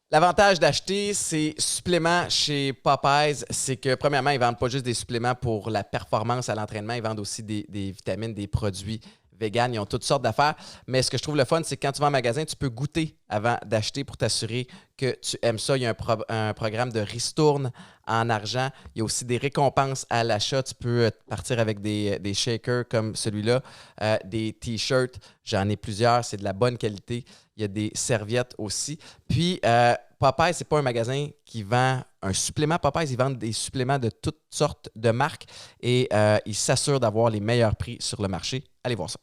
L'avantage d'acheter ces suppléments chez Popeyes, c'est que, premièrement, ils ne vendent pas juste des suppléments pour la performance à l'entraînement, ils vendent aussi des vitamines, des produits véganes, ils ont toutes sortes d'affaires. Mais ce que je trouve le fun, c'est que quand tu vas en magasin, tu peux goûter avant d'acheter pour t'assurer que tu aimes ça. Il y a un programme de ristourne en argent. Il y a aussi des récompenses à l'achat. Tu peux partir avec des shakers comme celui-là, des T-shirts. J'en ai plusieurs. C'est de la bonne qualité. Il y a des serviettes aussi. Puis, Popeyes, ce n'est pas un magasin qui vend un supplément. Popeyes, ils vendent des suppléments de toutes sortes de marques et ils s'assurent d'avoir les meilleurs prix sur le marché. Allez voir ça.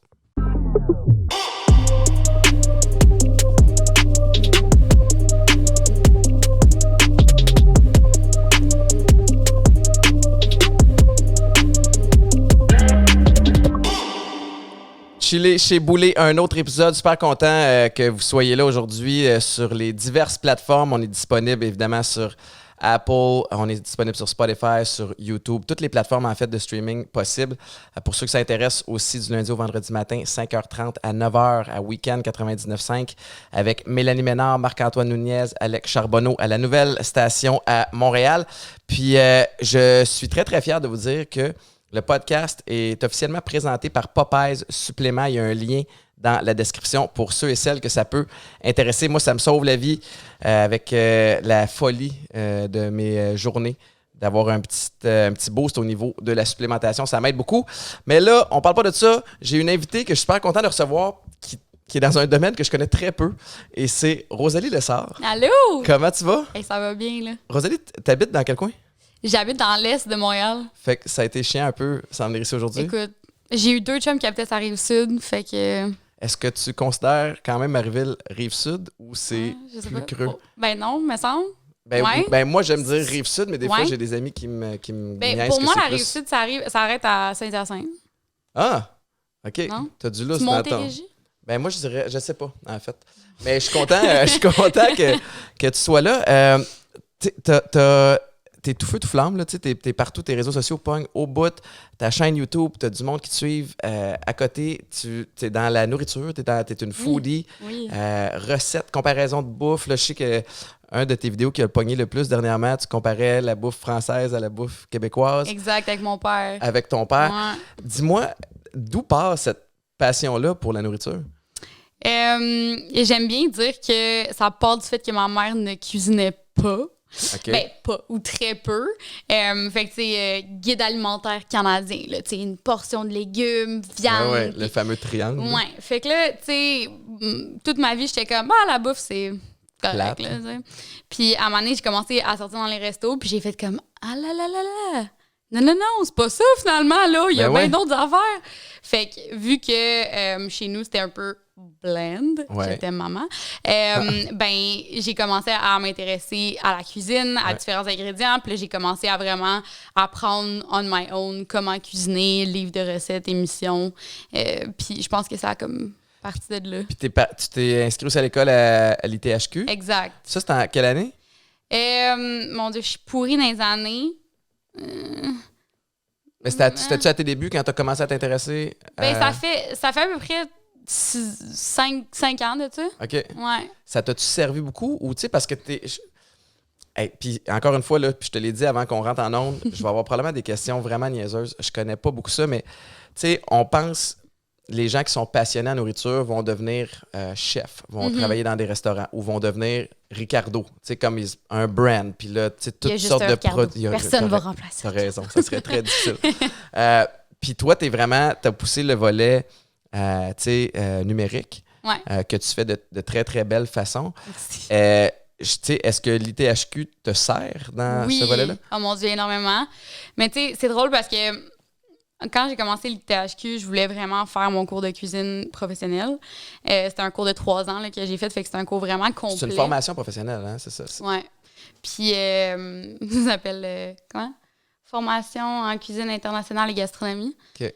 Chiller chez Boulay, un autre épisode. Super content que vous soyez là aujourd'hui sur les diverses plateformes. On est disponible évidemment sur Apple, on est disponible sur Spotify, sur YouTube, toutes les plateformes en fait de streaming possibles. Pour ceux que ça intéresse aussi, du lundi au vendredi matin, 5h30 à 9h à Week-end 99.5 avec Mélanie Ménard, Marc-Antoine Nunez, Alex Charbonneau à la nouvelle station à Montréal. Puis je suis très très fier de vous dire que le podcast est officiellement présenté par Popeyes Supplément. Il y a un lien dans la description pour ceux et celles que ça peut intéresser. Moi, ça me sauve la vie avec la folie de mes journées d'avoir un petit boost au niveau de la supplémentation. Ça m'aide beaucoup. Mais là, on ne parle pas de ça. J'ai une invitée que je suis super content de recevoir qui est dans un domaine que je connais très peu. Et c'est Rosalie Lessard. Allô? Comment tu vas? Hey, ça va bien, là. Rosalie, t'habites dans quel coin? J'habite dans l'est de Montréal. Fait que ça a été chiant un peu s'en venir ici aujourd'hui. Écoute, j'ai eu 2 chums qui habitaient sur la Rive-Sud, fait que... Est-ce que tu considères quand même Marieville Rive-Sud ou c'est plus creux? Oh, ben non, me semble. Ben moi, j'aime dire Rive-Sud, mais des fois, j'ai des amis qui me ben, pour moi, la Rive-Sud, ça arrête à Saint-Hyacinthe. Ah! OK. Non? T'as du lousse tu dans ton... Montérégie? Ben moi, je dirais... Je sais pas, en fait. Mais je suis content, que tu sois là. T'es tout feu, tout flamme, là, t'es partout, tes réseaux sociaux pognent au bout, ta chaîne YouTube, t'as du monde qui te suivent. À côté, t'es dans la nourriture, t'es une foodie. Oui. Recettes, comparaison de bouffe. Là, je sais que un de tes vidéos qui a pogné le plus dernièrement, tu comparais la bouffe française à la bouffe québécoise. Exact, avec mon père. Avec ton père. Ouais. Dis-moi, d'où part cette passion-là pour la nourriture? J'aime bien dire que ça part du fait que ma mère ne cuisinait pas. Okay. Ben, pas, ou très peu. Fait que, tu sais, guide alimentaire canadien, là, tu sais, une portion de légumes, viande. Ouais, le fameux triangle. Ouais. Fait que là, tu sais, toute ma vie, j'étais comme, la bouffe, c'est correct, là, tu sais. Puis, à un moment donné, j'ai commencé à sortir dans les restos, puis j'ai fait comme, ah là là là là. Non, c'est pas ça, finalement, là. Il y a bien d'autres affaires. Fait que, vu que chez nous, c'était un peu blend, j'étais maman, ben, j'ai commencé à m'intéresser à la cuisine, à différents ingrédients. Puis là, j'ai commencé à vraiment apprendre on my own comment cuisiner, livres de recettes, émissions. Puis je pense que ça a comme parti de là. Puis tu t'es inscrit aussi à l'école à l'ITHQ? Exact. Ça, c'était en quelle année? Mon Dieu, je suis pourrie dans les années. Mais c'était-tu à tes débuts quand tu as commencé à t'intéresser? Ben, ça fait à peu près 5 ans de ça. OK. Ouais. Ça t'a-tu servi beaucoup? Ou tu sais, parce que t'es... Puis encore une fois, là, puis je te l'ai dit avant qu'on rentre en ondes, je vais avoir probablement des questions vraiment niaiseuses. Je connais pas beaucoup ça, mais tu sais, on pense... Les gens qui sont passionnés en nourriture vont devenir chefs, vont travailler dans des restaurants ou vont devenir Ricardo, tu sais, comme un brand. Puis là, tu sais, toutes sortes de produits. Personne ne va remplacer. T'as raison, ça serait très difficile. Puis toi, t'as poussé le volet numérique que tu fais de très, très belle façon. Merci. Est-ce que l'ITHQ te sert dans ce volet-là? Oh mon Dieu, énormément. Mais tu sais, c'est drôle parce que quand j'ai commencé l'ITHQ, je voulais vraiment faire mon cours de cuisine professionnelle. C'était un cours de 3 ans là, que j'ai fait, fait que c'était un cours vraiment complet. C'est une formation professionnelle, hein, c'est ça? Oui. Puis, ça s'appelle, comment? Formation en cuisine internationale et gastronomie. OK.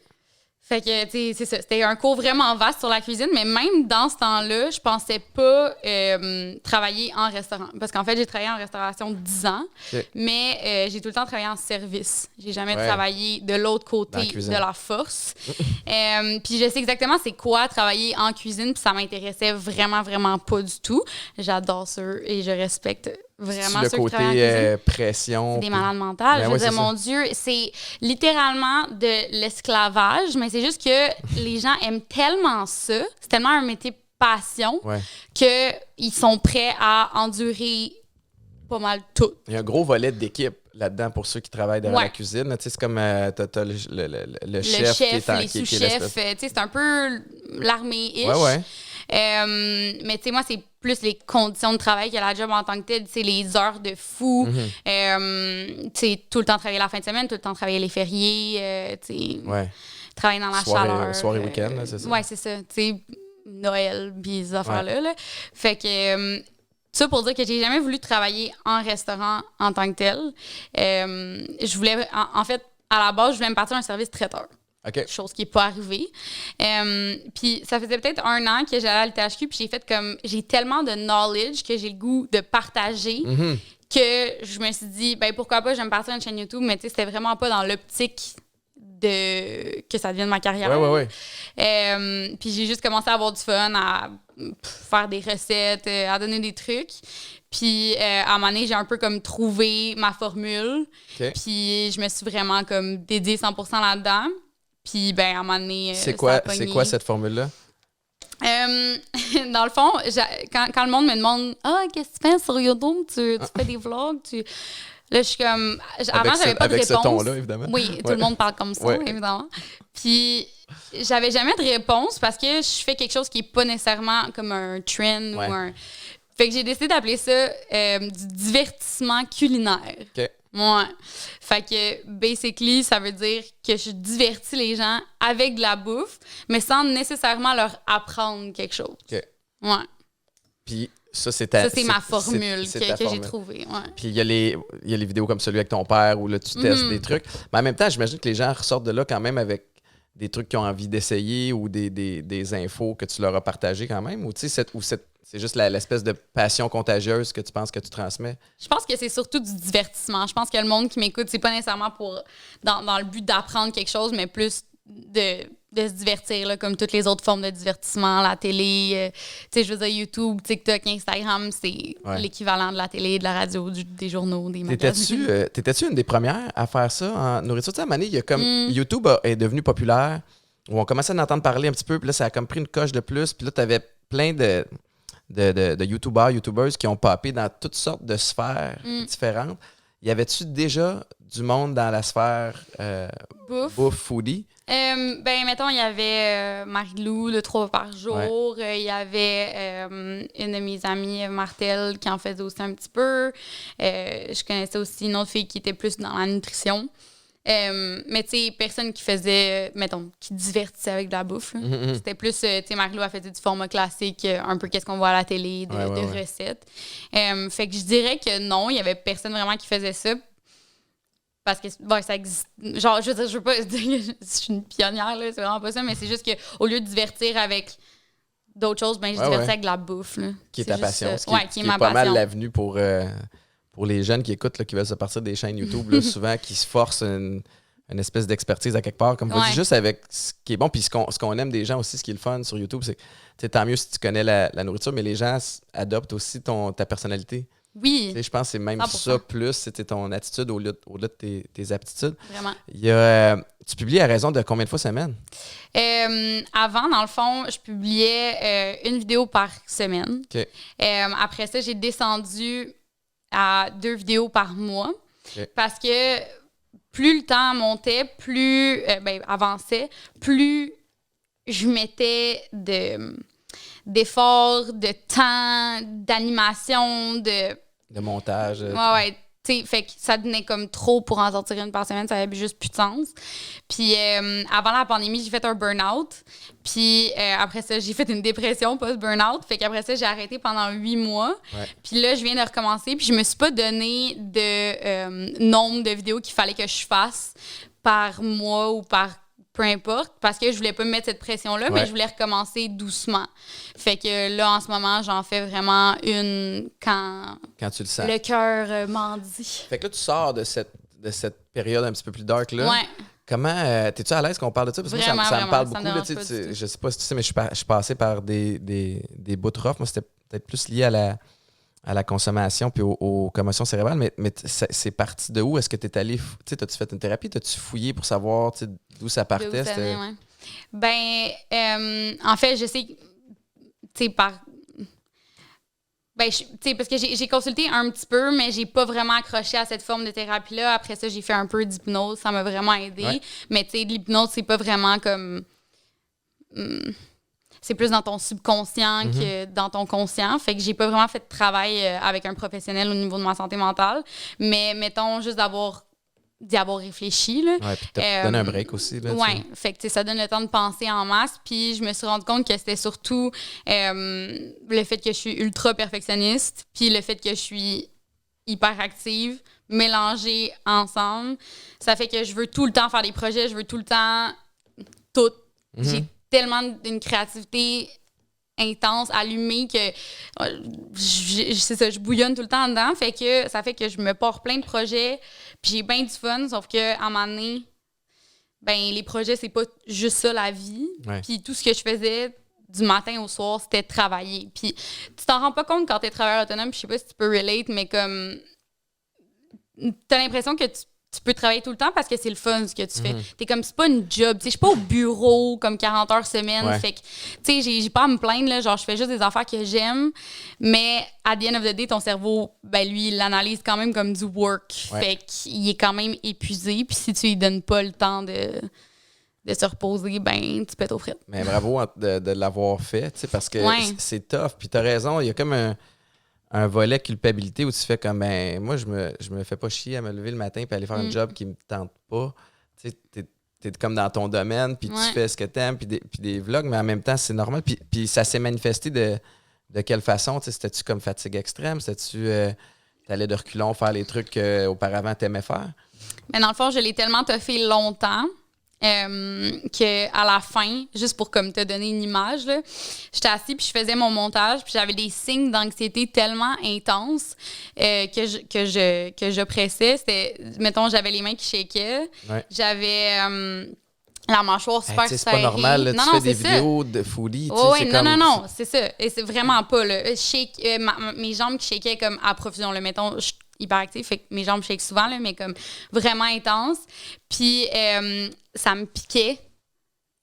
Fait que, tu sais, c'est ça. C'était un cours vraiment vaste sur la cuisine, mais même dans ce temps-là, je pensais pas travailler en restaurant. Parce qu'en fait, j'ai travaillé en restauration 10 ans, mais j'ai tout le temps travaillé en service. J'ai jamais travaillé de l'autre côté de la force. Puis je sais exactement c'est quoi travailler en cuisine, puis ça m'intéressait vraiment, vraiment pas du tout. J'adore ça et je respecte vraiment le ceux qui travaillent en côté cuisine. pression. C'est des malades mentales. Ben je veux dire, mon Dieu, c'est littéralement de l'esclavage, mais c'est juste que les gens aiment tellement ça, c'est tellement un métier passion, qu'ils sont prêts à endurer pas mal tout. Il y a un gros volet d'équipe là-dedans pour ceux qui travaillent dans la cuisine. Tu sais, c'est comme t'as le chef qui est les sous-chefs. Tu sais, c'est un peu l'armée-ish. Mais tu sais, moi, c'est plus les conditions de travail que la job en tant que telle. C'est les heures de fou. Tu sais, tout le temps travailler la fin de semaine, tout le temps travailler les fériés. Tu sais, travailler dans la chaleur. Soirée week-end, là, c'est ça? Ouais, c'est ça. Tu sais, Noël, puis ces affaires-là. Là. Fait que... ça pour dire que j'ai jamais voulu travailler en restaurant en tant que tel. Je voulais... En fait, à la base, je voulais me partir un service traiteur. Chose qui n'est pas arrivée. Puis ça faisait peut-être 1 an que j'allais à l'ITHQ, puis j'ai fait comme... J'ai tellement de knowledge que j'ai le goût de partager que je me suis dit, ben pourquoi pas, je vais me partir une chaîne YouTube, mais tu sais, c'était vraiment pas dans l'optique que ça devienne ma carrière. Puis j'ai juste commencé à avoir du fun, à faire des recettes, à donner des trucs. Puis à un moment donné, j'ai un peu comme trouvé ma formule. Puis je me suis vraiment comme dédiée 100% là-dedans. Puis ben à un moment donné, c'est quoi cette formule-là? Dans le fond, quand le monde me demande « Ah, qu'est-ce que tu fais sur YouTube? Tu fais des vlogs? » Là, je suis comme... Avant, j'avais pas de réponse. Avec ce ton-là, évidemment. Oui, tout le monde parle comme ça, évidemment. Puis, j'avais jamais de réponse parce que je fais quelque chose qui est pas nécessairement comme un trend ou un... Fait que j'ai décidé d'appeler ça du divertissement culinaire. Ouais. Fait que, basically, ça veut dire que je divertis les gens avec de la bouffe, mais sans nécessairement leur apprendre quelque chose. Ouais. Puis... Ça, c'est ma formule que j'ai trouvée. Puis il y a les vidéos comme celui avec ton père où là, tu testes des trucs. Mais en même temps, j'imagine que les gens ressortent de là quand même avec des trucs qu'ils ont envie d'essayer ou des infos que tu leur as partagées quand même. Ou c'est juste l'espèce de passion contagieuse que tu penses que tu transmets? Je pense que c'est surtout du divertissement. Je pense que le monde qui m'écoute, c'est pas nécessairement dans le but d'apprendre quelque chose, mais plus de se divertir, là, comme toutes les autres formes de divertissement, la télé, tu sais, je veux dire, YouTube, TikTok, Instagram, c'est l'équivalent de la télé, de la radio, des journaux, des magazines. T'étais-tu une des premières à faire ça en nourriture? Tu sais, à un moment donné, il y a comme YouTube est devenu populaire, où on commençait à en entendre parler un petit peu, puis là, ça a comme pris une coche de plus, puis là, t'avais plein de YouTubers qui ont popé dans toutes sortes de sphères différentes. Y avait-tu déjà du monde dans la sphère bouffe foodie? Ben, mettons, il y avait Marie-Lou, le 3 par jour. Il y avait une de mes amies, Martel, qui en faisait aussi un petit peu. Je connaissais aussi une autre fille qui était plus dans la nutrition. Mais tu sais, personne qui faisait, mettons, qui divertissait avec de la bouffe. C'était plus, tu sais, Marie-Lou a fait du format classique, un peu qu'est-ce qu'on voit à la télé, de recettes. Fait que je dirais que non, il y avait personne vraiment qui faisait ça. Parce que ça existe. Genre, je veux pas dire que je suis une pionnière, là, c'est vraiment pas ça, mais c'est juste qu'au lieu de divertir avec d'autres choses, ben je divertis avec de la bouffe. Là. Qui est ta passion. Qui est ma pas mal l'avenue pour les jeunes qui écoutent, là, qui veulent se partir des chaînes YouTube, là, souvent qui se forcent une espèce d'expertise à quelque part. Comme vous dites, juste avec ce qui est bon. Puis ce qu'on aime des gens aussi, ce qui est le fun sur YouTube, c'est que tant mieux si tu connais la nourriture, mais les gens adoptent aussi ta personnalité. Oui. Je pense que c'est même 100%. Ça plus, c'était ton attitude au-delà de tes aptitudes. Vraiment. Tu publies à raison de combien de fois semaine? Avant, dans le fond, je publiais une vidéo par semaine. Après ça, j'ai descendu à 2 vidéos par mois. Parce que plus le temps montait, plus avançait, plus je mettais d'efforts, de temps, d'animation, de montage. Fait que ça devenait comme trop pour en sortir une par semaine, ça avait juste plus de sens. Puis avant la pandémie, j'ai fait un burn-out. Puis après ça, j'ai fait une dépression post-burn-out. Fait qu'après ça, j'ai arrêté pendant 8 mois. Puis là, je viens de recommencer. Puis je me suis pas donné de nombre de vidéos qu'il fallait que je fasse par mois ou par peu importe, parce que je voulais pas me mettre cette pression-là, mais je voulais recommencer doucement. Fait que là, en ce moment, j'en fais vraiment une quand tu le sens. Le cœur m'en dit. Fait que là, tu sors de cette période un petit peu plus dark là. Ouais. Comment, t'es-tu à l'aise qu'on parle de ça? Parce que vraiment, moi, ça me parle ça beaucoup. Là, je sais pas si tu sais, mais je suis passé par des bouts rough. Moi, c'était peut-être plus lié à la consommation puis aux commotions cérébrales, mais c'est parti de où? Est-ce que tu es allé, t'as-tu fait une thérapie? T'as-tu fouillé pour savoir d'où ça partait? Ouais. Ben, en fait, je sais, tu sais, parce que j'ai consulté un petit peu, mais j'ai pas vraiment accroché à cette forme de thérapie-là. Après ça, j'ai fait un peu d'hypnose. Ça m'a vraiment aidé. Ouais. Mais tu sais, l'hypnose, c'est pas vraiment comme... c'est plus dans ton subconscient que dans ton conscient. Fait que j'ai pas vraiment fait de travail avec un professionnel au niveau de ma santé mentale. Mais mettons, juste d'y avoir réfléchi. Là. Ouais, puis t'as donné un break aussi. Là, ouais, fait que ça donne le temps de penser en masse. Puis je me suis rendu compte que c'était surtout le fait que je suis ultra perfectionniste, puis le fait que je suis hyper active, mélangées ensemble. Ça fait que je veux tout le temps faire des projets, je veux tout le temps tout. J'ai tellement d'une créativité intense, allumée, que c'est ça, je bouillonne tout le temps dedans. Fait que ça fait que je me porte plein de projets, puis j'ai bien du fun, sauf qu'à un moment donné, ben, les projets, c'est pas juste ça, la vie. Ouais. Puis tout ce que je faisais du matin au soir, c'était travailler. Puis tu t'en rends pas compte quand t'es travailleur autonome, puis je sais pas si tu peux relate, mais comme t'as l'impression que tu peux travailler tout le temps parce que c'est le fun ce que tu fais. T'es comme, c'est pas une job. Je suis pas au bureau comme 40 heures semaine. Ouais. Fait que, tu sais, j'ai pas à me plaindre. Là, genre, je fais juste des affaires que j'aime. Mais, at the end of the day, ton cerveau, ben lui, il l'analyse quand même comme du work. Ouais. Fait qu'il est quand même épuisé. Puis si tu lui donnes pas le temps de se reposer, ben, tu pètes aux frites. Mais bravo de l'avoir fait, parce que c'est tough. Puis t'as raison, il y a comme un volet culpabilité où tu fais comme, ben, moi, je me fais pas chier à me lever le matin et aller faire un job qui me tente pas. Tu sais, t'es comme dans ton domaine, puis tu fais ce que t'aimes, puis des vlogs, mais en même temps, c'est normal. Puis ça s'est manifesté de quelle façon? C'était-tu comme fatigue extrême? C'était-tu t'allais de reculons faire les trucs qu'auparavant t'aimais faire? Mais dans le fond, je l'ai tellement toffé longtemps qu'à la fin, juste pour comme te donner une image, là, j'étais assise puis je faisais mon montage puis j'avais des signes d'anxiété tellement intenses que je pressais. C'était, mettons, j'avais les mains qui shakaient, j'avais la mâchoire super serrée. C'est pas normal, là, tu fais des vidéos de foodie. Non, c'est ça. Et c'est vraiment pas. Là. Mes jambes qui shakaient comme à profusion. Là, mettons, je suis hyperactive, fait que mes jambes shake souvent, là, mais comme vraiment intense. Puis ça me piquait.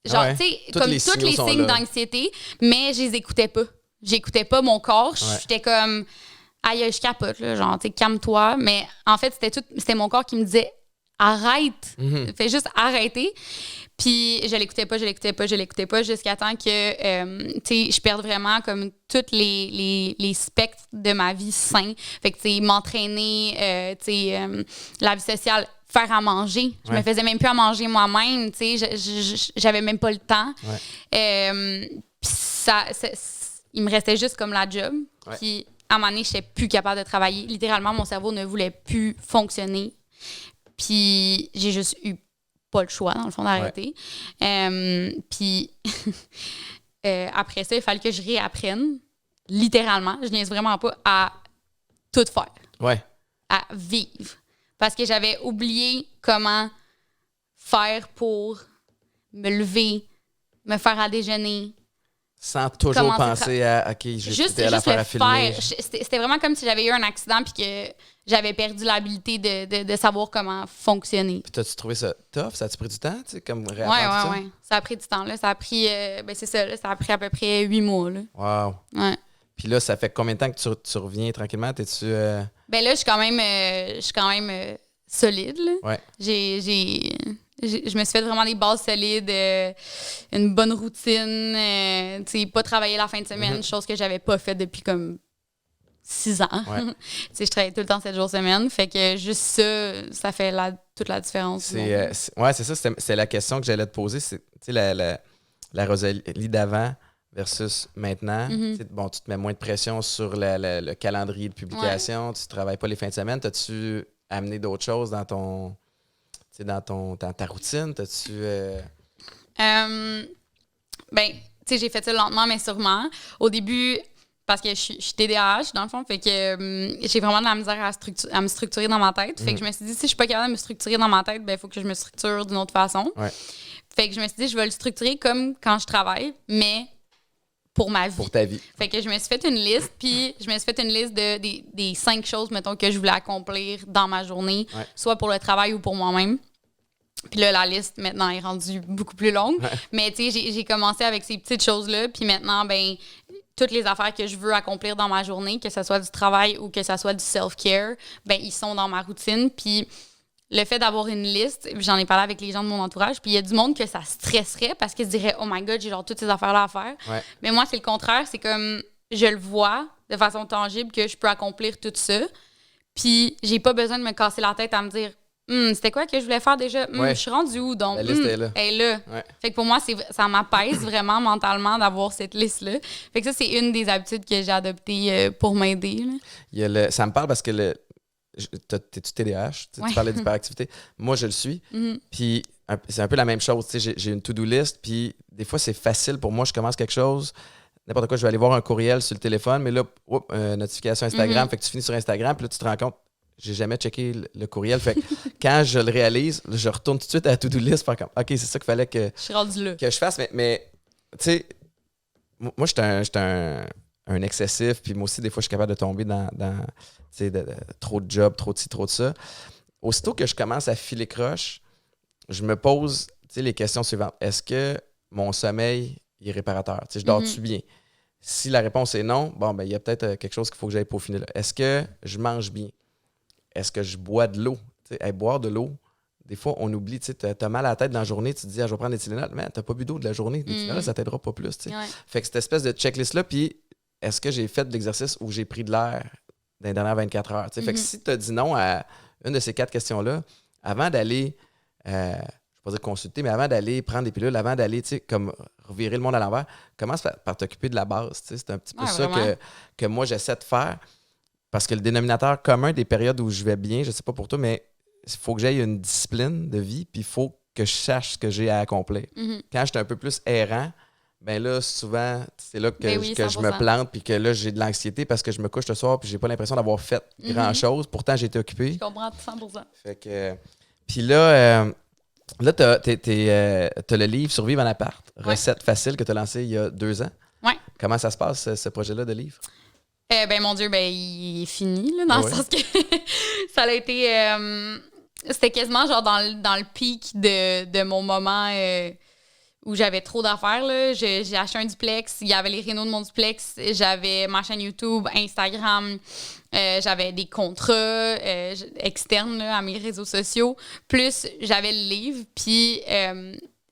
Genre, tu sais, comme tous les signes d'anxiété, mais je les écoutais pas. J'écoutais pas mon corps. J'étais comme, aïe, je capote, là, genre, tu sais, calme-toi. Mais en fait, c'était mon corps qui me disait, arrête. Fais juste arrêter. Puis je l'écoutais pas jusqu'à temps que tu sais, je perde vraiment comme tous les spectres de ma vie sains. Fait que tu sais, m'entraîner, tu sais, la vie sociale, faire à manger. Je me faisais même plus à manger moi-même, tu sais, j'avais même pas le temps. Puis il me restait juste comme la job. Puis à un moment donné, j'étais plus capable de travailler. Littéralement, mon cerveau ne voulait plus fonctionner. Puis j'ai juste eu pas le choix, dans le fond, d'arrêter. Puis après ça, il fallait que je réapprenne, littéralement, je niaise vraiment pas, à tout faire. Ouais. À vivre. Parce que j'avais oublié comment faire pour me lever, me faire à déjeuner. Sans toujours penser à, OK, j'ai à l'affaire à filmer. C'était vraiment comme si j'avais eu un accident puis que j'avais perdu l'habilité de savoir comment fonctionner. Puis t'as-tu trouvé ça tough? Ça a-tu pris du temps, tu sais, comme réapprendre ça? Oui. Ça a pris du temps, là. Ça a pris, c'est ça, là, ça a pris à peu près 8 mois, là. Wow. Ouais. Puis là, ça fait combien de temps que tu reviens tranquillement? T'es-tu... Ben là, je suis quand même solide, là. Ouais. Je me suis fait vraiment des bases solides, une bonne routine, tu sais, pas travailler la fin de semaine, chose que j'avais pas faite depuis comme 6 ans. Ouais. Tu sais, je travaillais tout le temps 7 jours semaine, fait que juste ça fait toute la différence. C'est ça, c'est la question que j'allais te poser. C'est, tu sais, la Rosalie d'avant versus maintenant. Bon, tu te mets moins de pression sur le calendrier de publication, tu travailles pas les fins de semaine. T'as-tu amené d'autres choses dans ta routine? T'as-tu... Ben, tu sais, j'ai fait ça lentement, mais sûrement. Au début, parce que je suis TDAH, dans le fond, fait que j'ai vraiment de la misère à me structurer dans ma tête. Fait que je me suis dit, si je suis pas capable de me structurer dans ma tête, ben il faut que je me structure d'une autre façon. Ouais. Fait que je me suis dit, je vais le structurer comme quand je travaille, mais pour ma vie. Pour ta vie. Fait que je me suis fait une liste, puis je me suis fait une liste des 5 choses, mettons, que je voulais accomplir dans ma journée, soit pour le travail ou pour moi-même. Puis là, la liste, maintenant, est rendue beaucoup plus longue. Ouais. Mais tu sais, j'ai commencé avec ces petites choses-là, puis maintenant, ben toutes les affaires que je veux accomplir dans ma journée, que ce soit du travail ou que ce soit du self-care, ben ils sont dans ma routine. Puis le fait d'avoir une liste, j'en ai parlé avec les gens de mon entourage, puis il y a du monde que ça stresserait parce qu'ils se diraient « Oh my God, j'ai genre toutes ces affaires-là à faire. Ouais. » Mais moi, c'est le contraire. C'est comme, je le vois de façon tangible que je peux accomplir tout ça. Puis j'ai pas besoin de me casser la tête à me dire c'était quoi que je voulais faire déjà? Je suis rendue où? Donc, la liste est là. Elle est là. Ouais. Fait que pour moi, ça m'apaise vraiment mentalement d'avoir cette liste-là. Fait que ça, c'est une des habitudes que j'ai adoptées pour m'aider. Ça me parle parce que t'es-tu TDAH? Tu parlais d'hyperactivité. Moi, je le suis. Puis c'est un peu la même chose. J'ai une to-do list. Puis des fois, c'est facile pour moi. Je commence quelque chose. N'importe quoi, je vais aller voir un courriel sur le téléphone. Mais là, notification Instagram. Fait que tu finis sur Instagram. Puis là, tu te rends compte. J'ai jamais checké le courriel. Fait que quand je le réalise, je retourne tout de suite à la to-do list. Faire comme, OK, c'est ça qu'il fallait que je fasse. Mais tu sais, moi, j'étais un excessif. Puis moi aussi, des fois, je suis capable de tomber dans trop de jobs, trop de ci, trop de ça. Aussitôt que je commence à filer croche, je me pose les questions suivantes. Est-ce que mon sommeil est réparateur? Je dors-tu bien? Si la réponse est non, bon, ben il y a peut-être quelque chose qu'il faut que j'aille peaufiner là. Est-ce que je mange bien? Est-ce que je bois de l'eau? Boire de l'eau, des fois, on oublie. Tu as mal à la tête dans la journée, tu te dis, je vais prendre des Tylenol. Mais tu n'as pas bu d'eau de la journée. Des Tylenol, ça ne t'aidera pas plus. Ouais. Fait que cette espèce de checklist-là, puis est-ce que j'ai fait de l'exercice où j'ai pris de l'air dans les dernières 24 heures? Fait que si tu as dit non à une de ces 4 questions-là, avant d'aller, je ne vais pas dire consulter, mais avant d'aller prendre des pilules, avant d'aller comme revirer le monde à l'envers, commence par t'occuper de la base. C'est un petit peu ça que moi, j'essaie de faire. Parce que le dénominateur commun des périodes où je vais bien, je ne sais pas pour toi, mais il faut que j'aille une discipline de vie, puis il faut que je sache ce que j'ai à accomplir. Quand je suis un peu plus errant, ben là, souvent, c'est là que je me plante, puis que là, j'ai de l'anxiété parce que je me couche le soir, puis j'ai pas l'impression d'avoir fait grand-chose. Pourtant, j'ai été occupé. Je comprends 100%. Fait que, puis là, t'as le livre Survivre en appart, recette facile que tu as lancé il y a 2 ans. Ouais. Comment ça se passe, ce projet-là de livre? Ben mon Dieu, il est fini, là, dans le sens que ça a été... c'était quasiment genre dans le pic de mon moment où j'avais trop d'affaires. Là. J'ai acheté un duplex, il y avait les rénaux de mon duplex, j'avais ma chaîne YouTube, Instagram, j'avais des contrats externes là, à mes réseaux sociaux, plus j'avais le livre, puis...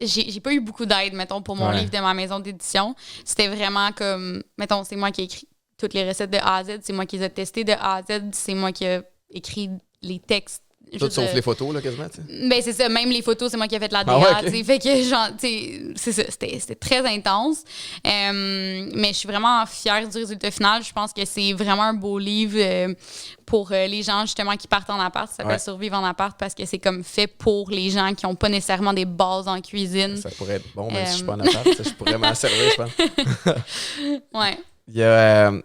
j'ai pas eu beaucoup d'aide, mettons, pour mon livre de ma maison d'édition. C'était vraiment comme... Mettons, c'est moi qui ai écrit toutes les recettes de A à Z, c'est moi qui les ai testées de A à Z, c'est moi qui ai écrit les textes. Tout sauf les photos, là, quasiment, tu sais. Ben, c'est ça, même les photos, c'est moi qui ai fait la DA, tu sais. Fait que, genre, tu sais, c'est ça, c'était très intense. Mais je suis vraiment fière du résultat final. Je pense que c'est vraiment un beau livre pour les gens, justement, qui partent en appart. Ça s'appelle Survivre en appart parce que c'est comme fait pour les gens qui n'ont pas nécessairement des bases en cuisine. Ça pourrait être bon, même si je suis pas en appart, je pourrais m'en servir, je pense. Ouais.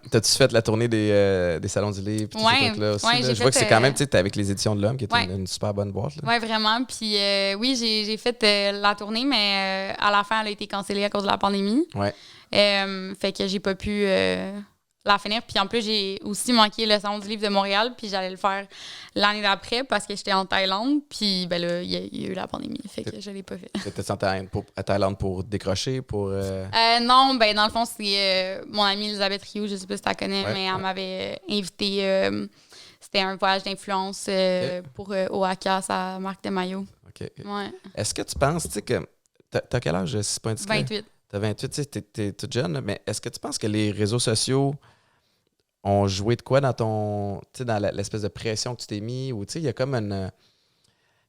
T'as-tu fait la tournée des salons du livre? Là aussi, là? Je vois que c'est quand même, tu sais, avec les Éditions de l'Homme, qui est une super bonne boîte. Oui, vraiment. Puis oui, j'ai fait la tournée, mais à la fin, elle a été cancellée à cause de la pandémie. Ouais. Fait que j'ai pas pu la finir. Puis en plus, j'ai aussi manqué le Salon du livre de Montréal, puis j'allais le faire l'année d'après parce que j'étais en Thaïlande. Puis ben là, il y a eu la pandémie, fait que je l'ai pas fait. T'étais à Thaïlande pour décrocher, pour... Non, ben dans le fond, c'est mon amie Elisabeth Rioux, je sais pas si tu la connais, mais elle m'avait invité... c'était un voyage d'influence pour Oaxaca, sa marque de maillot. OK. Ouais. Est-ce que tu penses, tu sais, que... T'as quel âge, si c'est pas indiscret? 28. T'as 28, tu sais, t'es toute jeune, là, mais est-ce que tu penses que les réseaux sociaux ont joué de quoi dans ton... Tu sais, dans l'espèce de pression que tu t'es mis, ou tu sais, il y a comme une...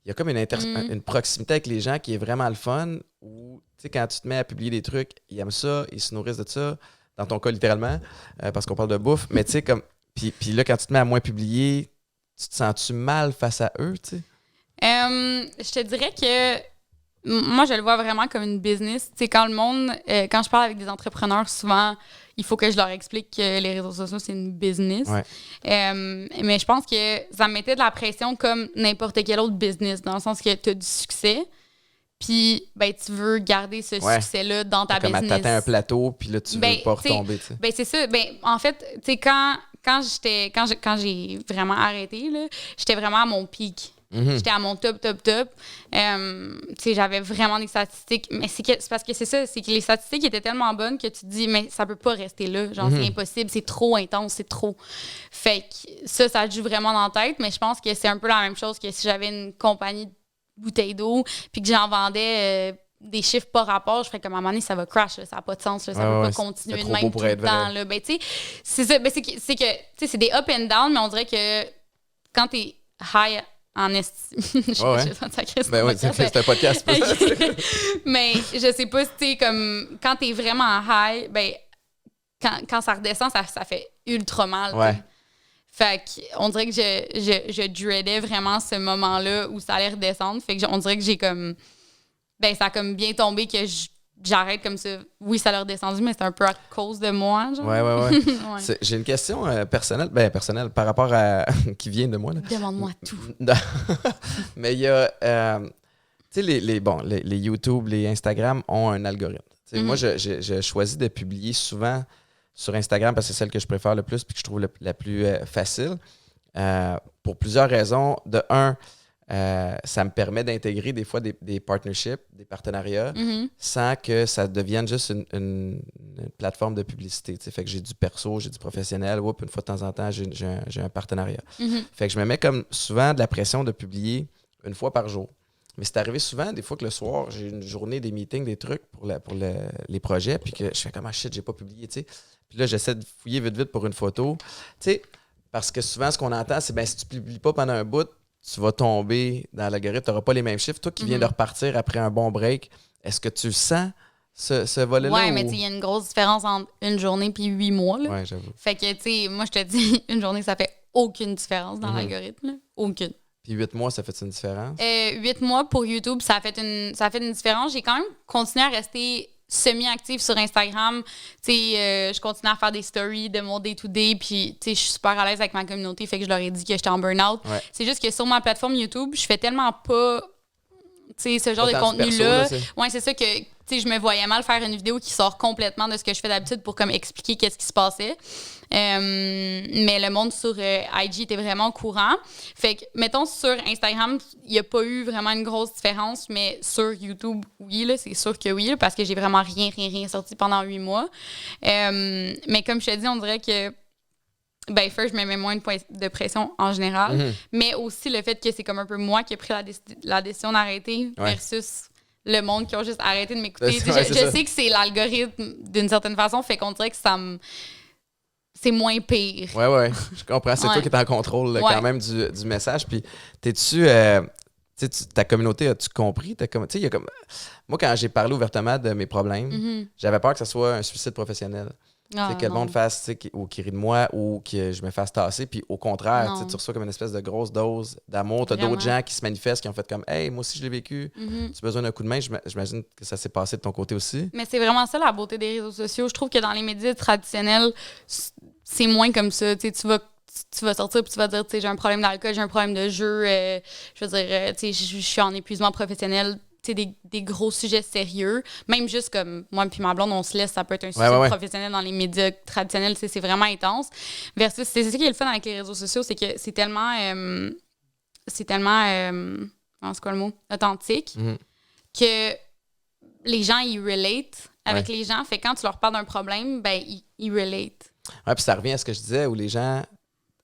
Il y a comme une proximité avec les gens qui est vraiment le fun, où, tu sais, quand tu te mets à publier des trucs, ils aiment ça, ils se nourrissent de ça, dans ton cas, littéralement, parce qu'on parle de bouffe, mais tu sais, comme... Puis là, quand tu te mets à moins publier, tu te sens-tu mal face à eux, tu sais? Je te dirais que moi, je le vois vraiment comme une business. Tu sais, quand le monde, quand je parle avec des entrepreneurs, souvent, il faut que je leur explique que les réseaux sociaux, c'est une business. Ouais. Mais je pense que ça me mettait de la pression comme n'importe quel autre business, dans le sens que tu as du succès, puis ben, tu veux garder ce succès-là dans ta comme business. Comme t'atteins un plateau, puis là, tu veux pas retomber, tu sais. Ben, c'est ça. Ben, en fait, tu sais, quand j'ai vraiment arrêté, là, j'étais vraiment à mon pic. J'étais à mon top. J'avais vraiment des statistiques. Mais c'est parce que c'est ça, c'est que les statistiques étaient tellement bonnes que tu te dis, mais ça peut pas rester là. Genre, c'est impossible, c'est trop intense, c'est trop. Fait que ça joue vraiment dans la tête. Mais je pense que c'est un peu la même chose que si j'avais une compagnie de bouteilles d'eau puis que j'en vendais des chiffres par rapport, je ferais comme à un moment donné, ça va crash, là, ça n'a pas de sens, là, ça ne peut pas continuer de même tout le temps. Là. Ben, c'est ça, ben, c'est que c'est des up and down, mais on dirait que quand tu es high en estime. Ben oui, c'est un podcast. Mais je sais pas si tu comme quand t'es vraiment high, ben quand ça redescend, ça fait ultra mal. Ouais. Fait qu'on dirait que je dreadais vraiment ce moment-là où ça allait redescendre. Fait que on dirait que j'ai comme ben ça a comme bien tombé que j'arrête comme ça. Oui, ça l'a redescendu, mais c'est un peu à cause de moi. Genre. Ouais. Ouais. J'ai une question personnelle par rapport à qui vient de moi. Là. Demande-moi tout. Mais il y a tu sais, les YouTube, les Instagram ont un algorithme. Moi, je choisis de publier souvent sur Instagram parce que c'est celle que je préfère le plus et que je trouve la plus facile. Pour plusieurs raisons. De un, ça me permet d'intégrer des fois des partnerships, des partenariats, sans que ça devienne juste une plateforme de publicité. T'sais. Fait que j'ai du perso, j'ai du professionnel. Une fois de temps en temps, j'ai un partenariat. Fait que je me mets comme souvent de la pression de publier une fois par jour. Mais c'est arrivé souvent, des fois que le soir, j'ai une journée, des meetings, des trucs pour les projets, puis que je fais comme « Ah shit, j'ai pas publié », tu sais. Puis là, j'essaie de fouiller vite pour une photo. Tu sais, parce que souvent, ce qu'on entend, c'est « Ben si tu publies pas pendant un bout, tu vas tomber dans l'algorithme, tu n'auras pas les mêmes chiffres. » Toi qui viens de repartir après un bon break, est-ce que tu sens ce volet-là? Oui, mais il y a une grosse différence entre une journée puis 8 mois. Oui, j'avoue. Fait que, tu sais, moi, je te dis, une journée, ça fait aucune différence dans l'algorithme. Là. Aucune. Puis 8 mois, ça fait une différence? 8 mois pour YouTube, ça a fait une différence. J'ai quand même continué à rester semi-active sur Instagram. Je continue à faire des stories de mon day-to-day, puis je suis super à l'aise avec ma communauté, fait que je leur ai dit que j'étais en burn-out. Ouais. C'est juste que sur ma plateforme YouTube, je fais tellement pas ce genre de contenu-là. Ouais, c'est ça que je me voyais mal faire une vidéo qui sort complètement de ce que je fais d'habitude pour comme expliquer qu'est-ce qui se passait. Mais le monde sur IG était vraiment au courant. Fait que, mettons, sur Instagram, il n'y a pas eu vraiment une grosse différence, mais sur YouTube, oui, là, c'est sûr que oui, là, parce que j'ai vraiment rien sorti pendant 8 mois. Mais comme je te dis, on dirait que ben, first, je me mets moins de pression en général, mais aussi le fait que c'est comme un peu moi qui ai pris la décision d'arrêter versus le monde qui a juste arrêté de m'écouter. Je sais que c'est l'algorithme d'une certaine façon, fait qu'on dirait que c'est moins pire. Ouais, je comprends. C'est toi qui es en contrôle quand même du message. Puis, t'es-tu... ta communauté, as-tu compris? Y a comme... Moi, quand j'ai parlé ouvertement de mes problèmes, j'avais peur que ce soit un suicide professionnel. Que le monde fasse, ou qu'il rit de moi, ou que je me fasse tasser. Puis au contraire, tu reçois comme une espèce de grosse dose d'amour. Tu as d'autres gens qui se manifestent, qui ont fait comme « Hey, moi aussi, je l'ai vécu. Tu as besoin d'un coup de main. » J'imagine que ça s'est passé de ton côté aussi. Mais c'est vraiment ça, la beauté des réseaux sociaux. Je trouve que dans les médias traditionnels, c'est moins comme ça. Tu vas sortir et tu vas dire « J'ai un problème d'alcool, j'ai un problème de jeu. Je veux dire, je suis en épuisement professionnel. » Des gros sujets sérieux. Même juste comme moi puis ma blonde, on se laisse, ça peut être un sujet professionnel dans les médias traditionnels, c'est vraiment intense. Versus, c'est ça qui est le fun avec les réseaux sociaux, c'est que c'est tellement c'est quoi le mot? Authentique, que les gens, ils relate avec les gens. Fait que quand tu leur parles d'un problème, ben, ils relate. Ouais, puis ça revient à ce que je disais, où les gens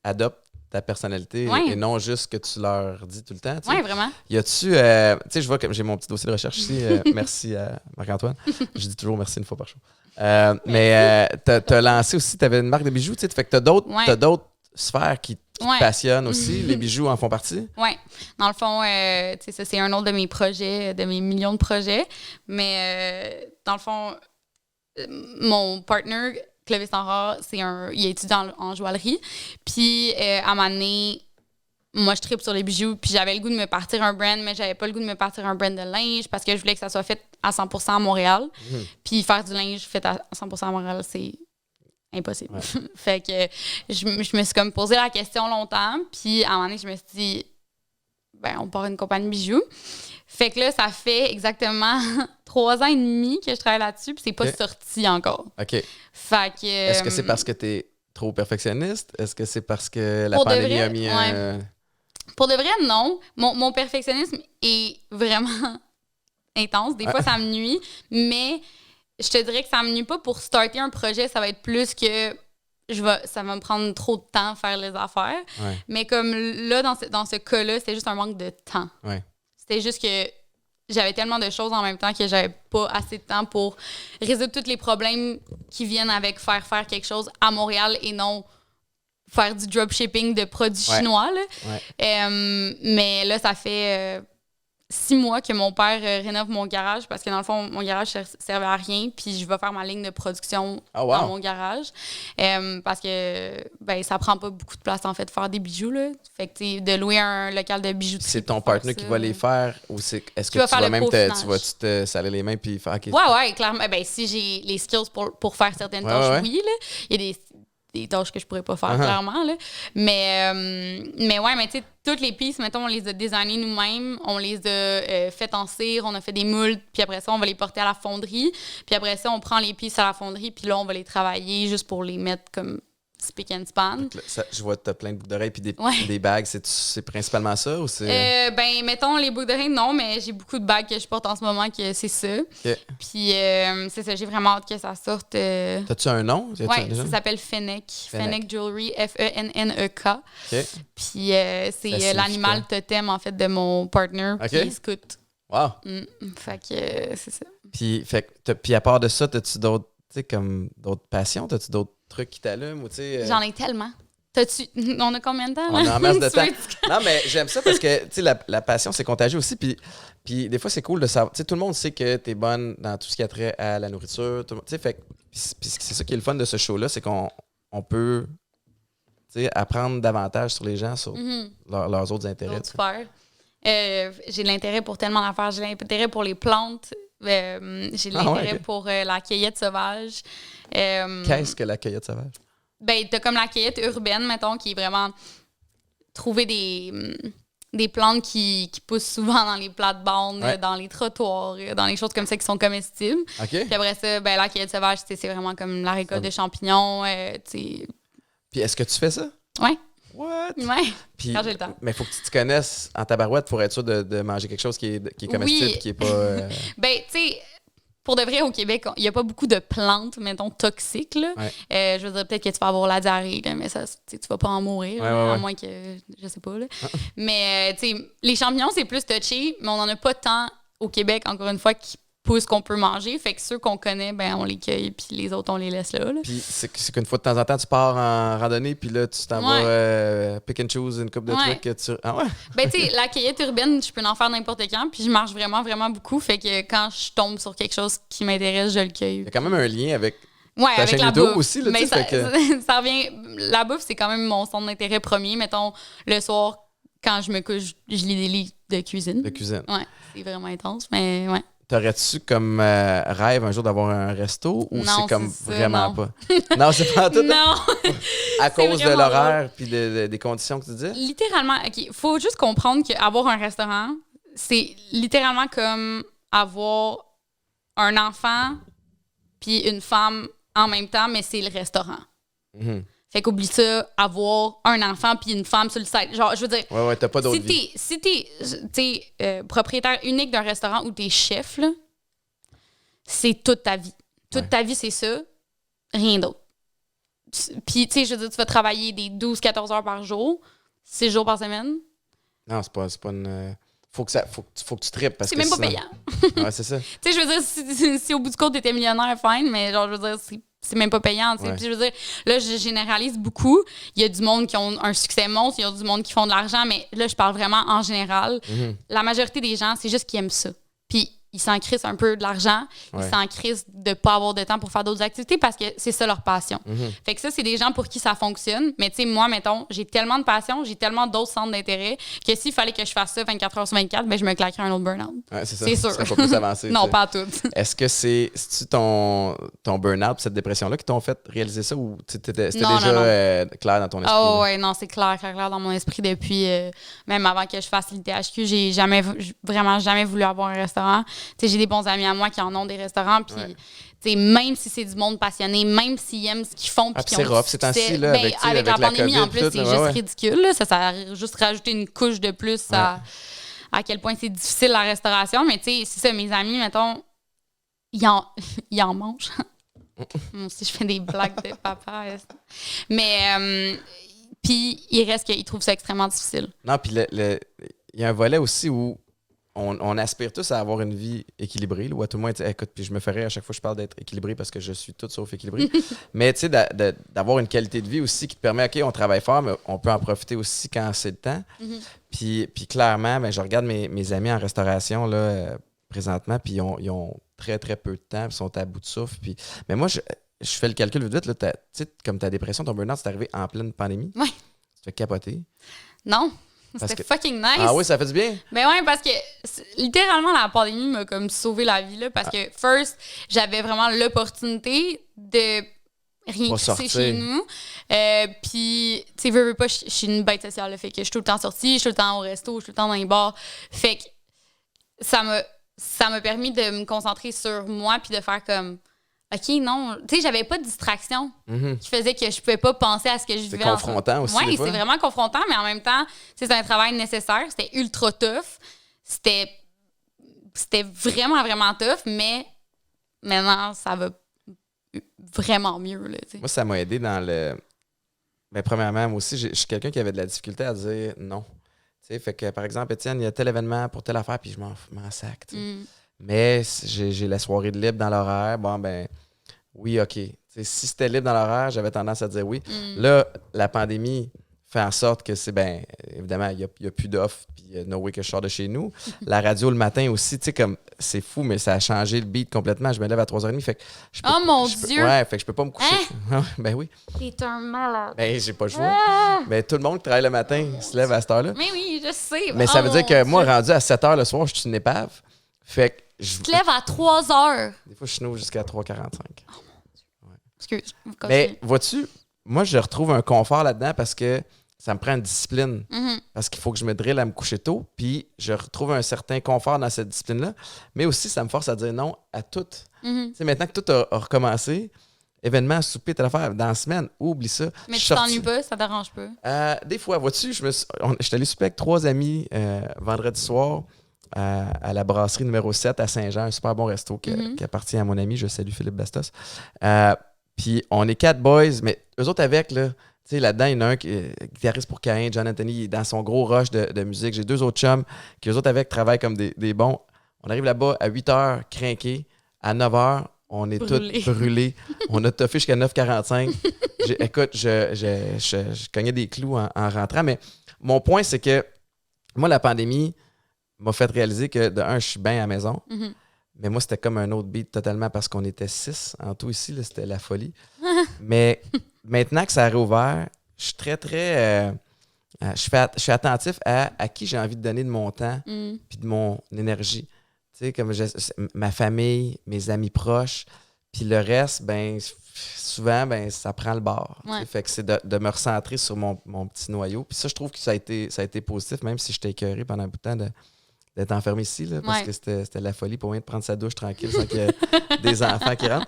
adoptent ta personnalité et non juste ce que tu leur dis tout le temps. Oui, vraiment. Y a-tu... tu sais, je vois que j'ai mon petit dossier de recherche ici. Merci à Marc-Antoine. Je dis toujours merci une fois par jour. Mais t'as lancé aussi, t'avais une marque de bijoux, tu sais, fait que t'as d'autres sphères qui te passionnent aussi. Les bijoux en font partie? Oui. Dans le fond, ça, c'est un autre de mes projets, de mes millions de projets. Mais dans le fond, mon partner... Clovis Aurore, il est étudiant en joaillerie. Puis, à un moment donné, moi, je tripe sur les bijoux, puis j'avais le goût de me partir un brand, mais j'avais pas le goût de me partir un brand de linge parce que je voulais que ça soit fait à 100% à Montréal. Puis faire du linge fait à 100% à Montréal, c'est impossible. Ouais. Fait que je me suis comme posé la question longtemps, puis à un moment donné, je me suis dit, ben, on part une compagnie de bijoux. Fait que là, ça fait exactement 3 ans et demi que je travaille là-dessus, puis c'est pas sorti encore. OK. Fait que... Est-ce que c'est parce que t'es trop perfectionniste? Est-ce que c'est parce que la pandémie a mis un... Pour de vrai, non. Mon perfectionnisme est vraiment intense. Des fois, ça me nuit, mais je te dirais que ça me nuit pas pour starter un projet. Ça va être plus que ça va me prendre trop de temps à faire les affaires. Ouais. Mais comme là, dans ce cas-là, c'était juste un manque de temps. Ouais. C'était juste que j'avais tellement de choses en même temps que j'avais pas assez de temps pour résoudre tous les problèmes qui viennent avec faire quelque chose à Montréal et non faire du dropshipping de produits chinois. Là. Ouais. Mais là, ça fait 6 mois que mon père rénove mon garage parce que dans le fond, mon garage servait à rien. Puis je vais faire ma ligne de production dans mon garage. Parce que ben, ça prend pas beaucoup de place en fait de faire des bijoux. Là. Fait que de louer un local de bijouterie. C'est ton partenaire qui va les faire ou est-ce que tu vas même te saler les mains puis faire Ouais, clairement. Ben, si j'ai les skills pour faire certaines tâches, oui. Là. Il y a des tâches que je pourrais pas faire, clairement. Là. Mais ouais, mais tu sais, toutes les pistes, mettons, on les a designées nous-mêmes, on les a faites en cire, on a fait des moules, puis après ça, on va les porter à la fonderie. Puis après ça, on prend les pistes à la fonderie, puis là, on va les travailler juste pour les mettre comme spick and span. Je vois que tu as plein de boucles d'oreilles puis des bagues. C'est principalement ça ou c'est... Ben, mettons, les boucles d'oreilles, non, mais j'ai beaucoup de bagues que je porte en ce moment que c'est ça. Okay. Puis c'est ça, j'ai vraiment hâte que ça sorte. T'as-tu un nom? Oui, ça s'appelle Fennec. Fennec Jewelry, Fennek. Okay. Puis c'est l'animal totem, en fait, de mon partner qui est scout. Wow! Fait que c'est ça. Puis à part de ça, t'as-tu d'autres passions? T'as-tu d'autres trucs qui t'allument? J'en ai tellement. On a combien de temps? On a en masse de temps. Non, mais j'aime ça parce que la passion, c'est contagieux aussi. Puis des fois, c'est cool de savoir. Tout le monde sait que t'es bonne dans tout ce qui a trait à la nourriture. Puis c'est ça qui est le fun de ce show-là, c'est qu'on peut apprendre davantage sur les gens, sur leurs autres intérêts. Super. J'ai de l'intérêt pour tellement d'affaires. J'ai l'intérêt pour les plantes. J'ai de l'intérêt pour la cueillette sauvage. Qu'est-ce que la cueillette sauvage? Ben, t'as comme la cueillette urbaine, mettons, qui est vraiment trouver des plantes qui poussent souvent dans les plates-bandes, dans les trottoirs, dans les choses comme ça qui sont comestibles. Okay. Puis après ça, ben, la cueillette sauvage, c'est vraiment comme la récolte de champignons. Puis est-ce que tu fais ça? Oui. What? Ouais, puis, quand j'ai le temps. Mais il faut que tu te connaisses en tabarouette pour être sûr de manger quelque chose qui est comestible, qui est pas... Ben, tu sais... Pour de vrai, au Québec, il n'y a pas beaucoup de plantes, mettons, toxiques. Là. Je veux dire, peut-être que tu vas avoir la diarrhée, là, mais ça, tu vas pas en mourir, à moins que, je sais pas. Là. Mais, tu sais, les champignons, c'est plus touché, mais on n'en a pas tant au Québec, encore une fois, qui poussent qu'on peut manger. Fait que ceux qu'on connaît, ben on les cueille, puis les autres, on les laisse là. Puis c'est qu'une fois de temps en temps, tu pars en randonnée, puis là, tu t'en vas pick and choose une coupe de trucs que tu... Ah ouais? Ben, tu sais, la cueillette urbaine, je peux en faire n'importe quand, puis je marche vraiment, vraiment beaucoup. Fait que quand je tombe sur quelque chose qui m'intéresse, je le cueille. Il y a quand même un lien avec ta chaîne la YouTube bouffe. aussi. Là, mais ça revient... La bouffe, c'est quand même mon centre d'intérêt premier. Mettons, le soir, quand je me couche, je lis des livres de cuisine. De cuisine. Ouais, c'est vraiment intense, mais ouais. T'aurais-tu comme rêve un jour d'avoir un resto ou non, c'est comme ça, vraiment non. pas? Non, c'est pas tout. Non! À cause de l'horaire puis des conditions que tu dis? Littéralement, OK. Faut juste comprendre qu'avoir un restaurant, c'est littéralement comme avoir un enfant puis une femme en même temps, mais c'est le restaurant. Mm-hmm. Fait qu'oublie ça, avoir un enfant puis une femme sur le site. Genre, je veux dire... Ouais, t'as pas d'autre vie. Si t'es propriétaire unique d'un restaurant ou t'es chef, là, c'est toute ta vie. Toute ta vie, c'est ça. Rien d'autre. Puis, tu sais, je veux dire, tu vas travailler des 12-14 heures par jour, 6 jours par semaine. Non, c'est pas une... Faut que tu tripes. C'est même pas payant. Ouais, c'est ça. Tu sais, je veux dire, si au bout du compte, t'étais millionnaire, fine, mais genre, je veux dire, c'est même pas payant. Puis je veux dire, là, je généralise beaucoup. Il y a du monde qui ont un succès monstre, il y a du monde qui font de l'argent, mais là, je parle vraiment en général. La majorité des gens, c'est juste qu'ils aiment ça. Puis ils s'en crissent un peu de l'argent, ils s'en crissent de pas avoir de temps pour faire d'autres activités parce que c'est ça leur passion. Fait que ça, c'est des gens pour qui ça fonctionne. Mais tu sais, moi, mettons, j'ai tellement de passion, j'ai tellement d'autres centres d'intérêt que s'il fallait que je fasse ça 24 heures sur 24, ben je me claquerais un autre burn-out. Ouais, c'est ça. C'est sûr. Ça serait pas plus avancé. Non, pas tout. Est-ce que c'est-tu ton burn-out, cette dépression-là, qui t'ont fait réaliser ça ou c'était déjà clair dans ton esprit? Oh, ouais, non, c'est clair dans mon esprit depuis, même avant que je fasse l'ITHQ, j'ai vraiment jamais voulu avoir un restaurant. Tu sais, j'ai des bons amis à moi qui en ont des restaurants, puis tu sais, même si c'est du monde passionné, même s'ils aiment ce qu'ils font, puis c'est rough, c'est ainsi, là, avec la pandémie, COVID, en plus, c'est juste ridicule. Là. Ça a juste rajouté une couche de plus à quel point c'est difficile la restauration. Mais tu sais, c'est ça, mes amis, mettons, ils en mangent. Moi aussi, je fais des blagues de papa. Mais, puis, il reste qu'ils trouvent ça extrêmement difficile. Non, puis il y a un volet aussi où on aspire tous à avoir une vie équilibrée, là, où à tout le moins, écoute, puis je me ferais à chaque fois que je parle d'être équilibré parce que je suis tout sauf équilibré. Mais tu sais, d'avoir une qualité de vie aussi qui te permet, OK, on travaille fort, mais on peut en profiter aussi quand c'est le temps. Puis clairement, ben, je regarde mes amis en restauration là, présentement, puis ils ont très, très peu de temps, puis sont à bout de souffle. Mais moi, je fais le calcul vite, là, tu sais, comme ta dépression, ton burn-out, c'est arrivé en pleine pandémie. Oui. Tu te fais capoter. Non. C'était fucking nice. Ah oui, ça fait du bien? Ben ouais, parce que littéralement, la pandémie m'a comme sauvé la vie, là, parce que first, j'avais vraiment l'opportunité de rien crisser chez nous. Puis, tu sais, veux pas, je suis une bête sociale, là, fait que je suis tout le temps sortie, je suis tout le temps au resto, je suis tout le temps dans les bars. Fait que ça m'a permis de me concentrer sur moi puis de faire comme OK, non. Tu sais, j'avais pas de distraction qui faisait que je pouvais pas penser à ce que je vivais. C'est confrontant aussi. Oui, c'est vraiment confrontant, mais en même temps, c'est un travail nécessaire. C'était ultra tough. C'était vraiment, vraiment tough, mais maintenant, ça va vraiment mieux. Là, moi, ça m'a aidé dans le. Ben, premièrement, moi aussi, je suis quelqu'un qui avait de la difficulté à dire non. T'sais, fait que, par exemple, Étienne, il y a tel événement pour telle affaire, puis je m'en sac. Mais j'ai la soirée de libre dans l'horaire. Bon, ben, oui, OK. T'sais, si c'était libre dans l'horaire, j'avais tendance à dire oui. Là, la pandémie fait en sorte que c'est, ben, évidemment, il n'y a plus d'offres, puis no way que je sors de chez nous. La radio le matin aussi, tu sais, comme, c'est fou, mais ça a changé le beat complètement. Je me lève à 3h30, fait que je peux, mon Dieu! Ouais, fait que je peux pas me coucher. Hein? Ben oui. T'es un malade. Ben, j'ai pas le choix. Mais tout le monde qui travaille le matin se lève à cette heure-là. Mais oui, je sais. Mais ça veut dire que moi, rendu à 7h le soir, je suis une épave. Fait que tu te lèves à 3h. Des fois, je snooze jusqu'à 3h45. Oh mon Dieu. Ouais. Excuse. Mais vois-tu, moi, je retrouve un confort là-dedans parce que ça me prend une discipline. Parce qu'il faut que je me drille à me coucher tôt. Puis je retrouve un certain confort dans cette discipline-là. Mais aussi, ça me force à dire non à tout. Tu sais, maintenant que tout a recommencé, événement, souper, telle affaire, dans la semaine, oublie ça. Mais tu t'ennuies pas, ça t'arrange pas? Des fois, vois-tu, je suis allé souper avec 3 amis vendredi soir. À la brasserie numéro 7 à Saint-Jean, un super bon resto qui appartient à mon ami. Je salue Philippe Bastos. Puis on est 4 boys, mais eux autres avec, là, tu sais, là-dedans, il y en a un qui est guitariste pour Caïn, John Anthony, il est dans son gros rush de musique. J'ai 2 autres chums qui, eux autres avec, travaillent comme des bons. On arrive là-bas à 8h, crinqués. À 9h, on est tous brûlés. On a toffé jusqu'à 9h45. Écoute, je cognais des clous en rentrant. Mais mon point, c'est que moi, la pandémie m'a fait réaliser que, de un, je suis bien à la maison. Mais moi, c'était comme un autre beat totalement parce qu'on était 6 en tout ici. Là, c'était la folie. Mais maintenant que ça a réouvert, je suis très, très... je suis attentif à qui j'ai envie de donner de mon temps puis de mon énergie. Tu sais, comme ma famille, mes amis proches, puis le reste, ben souvent, ben ça prend le bord. Ouais. Fait que c'est de me recentrer sur mon petit noyau. Puis ça, je trouve que ça a été positif, même si j'étais écœuré pendant un bout de temps d'être enfermé ici, là, parce que c'était la folie pour moi de prendre sa douche tranquille sans qu'il y ait des enfants qui rentrent.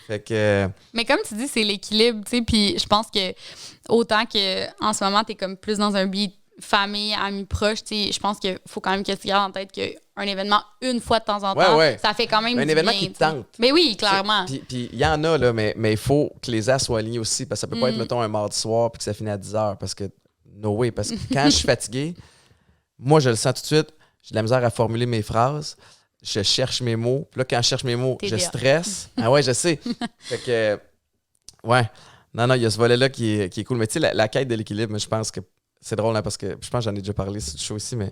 Fait que... Mais comme tu dis, c'est l'équilibre, tu sais, puis je pense que autant qu'en ce moment, t'es comme plus dans un beat famille, amis proches, tu sais, je pense qu'il faut quand même que tu gardes en tête qu'un événement, une fois de temps en temps, ça fait quand même un du événement bien, qui te tente. Mais oui, clairement. Puis il y en a, là, mais il faut que les as soient alignés aussi, parce que ça peut pas être, mettons, un mardi soir puis que ça finit à 10h, parce que no way, parce que quand je suis fatigué, moi, je le sens tout de suite, j'ai de la misère à formuler mes phrases, je cherche mes mots, puis là, quand je cherche mes mots, je stresse. Ah ouais, je sais. Fait que, ouais. Non, il y a ce volet-là qui est cool. Mais tu sais, la quête de l'équilibre, je pense que c'est drôle, hein, parce que je pense que j'en ai déjà parlé sur le show ici, mais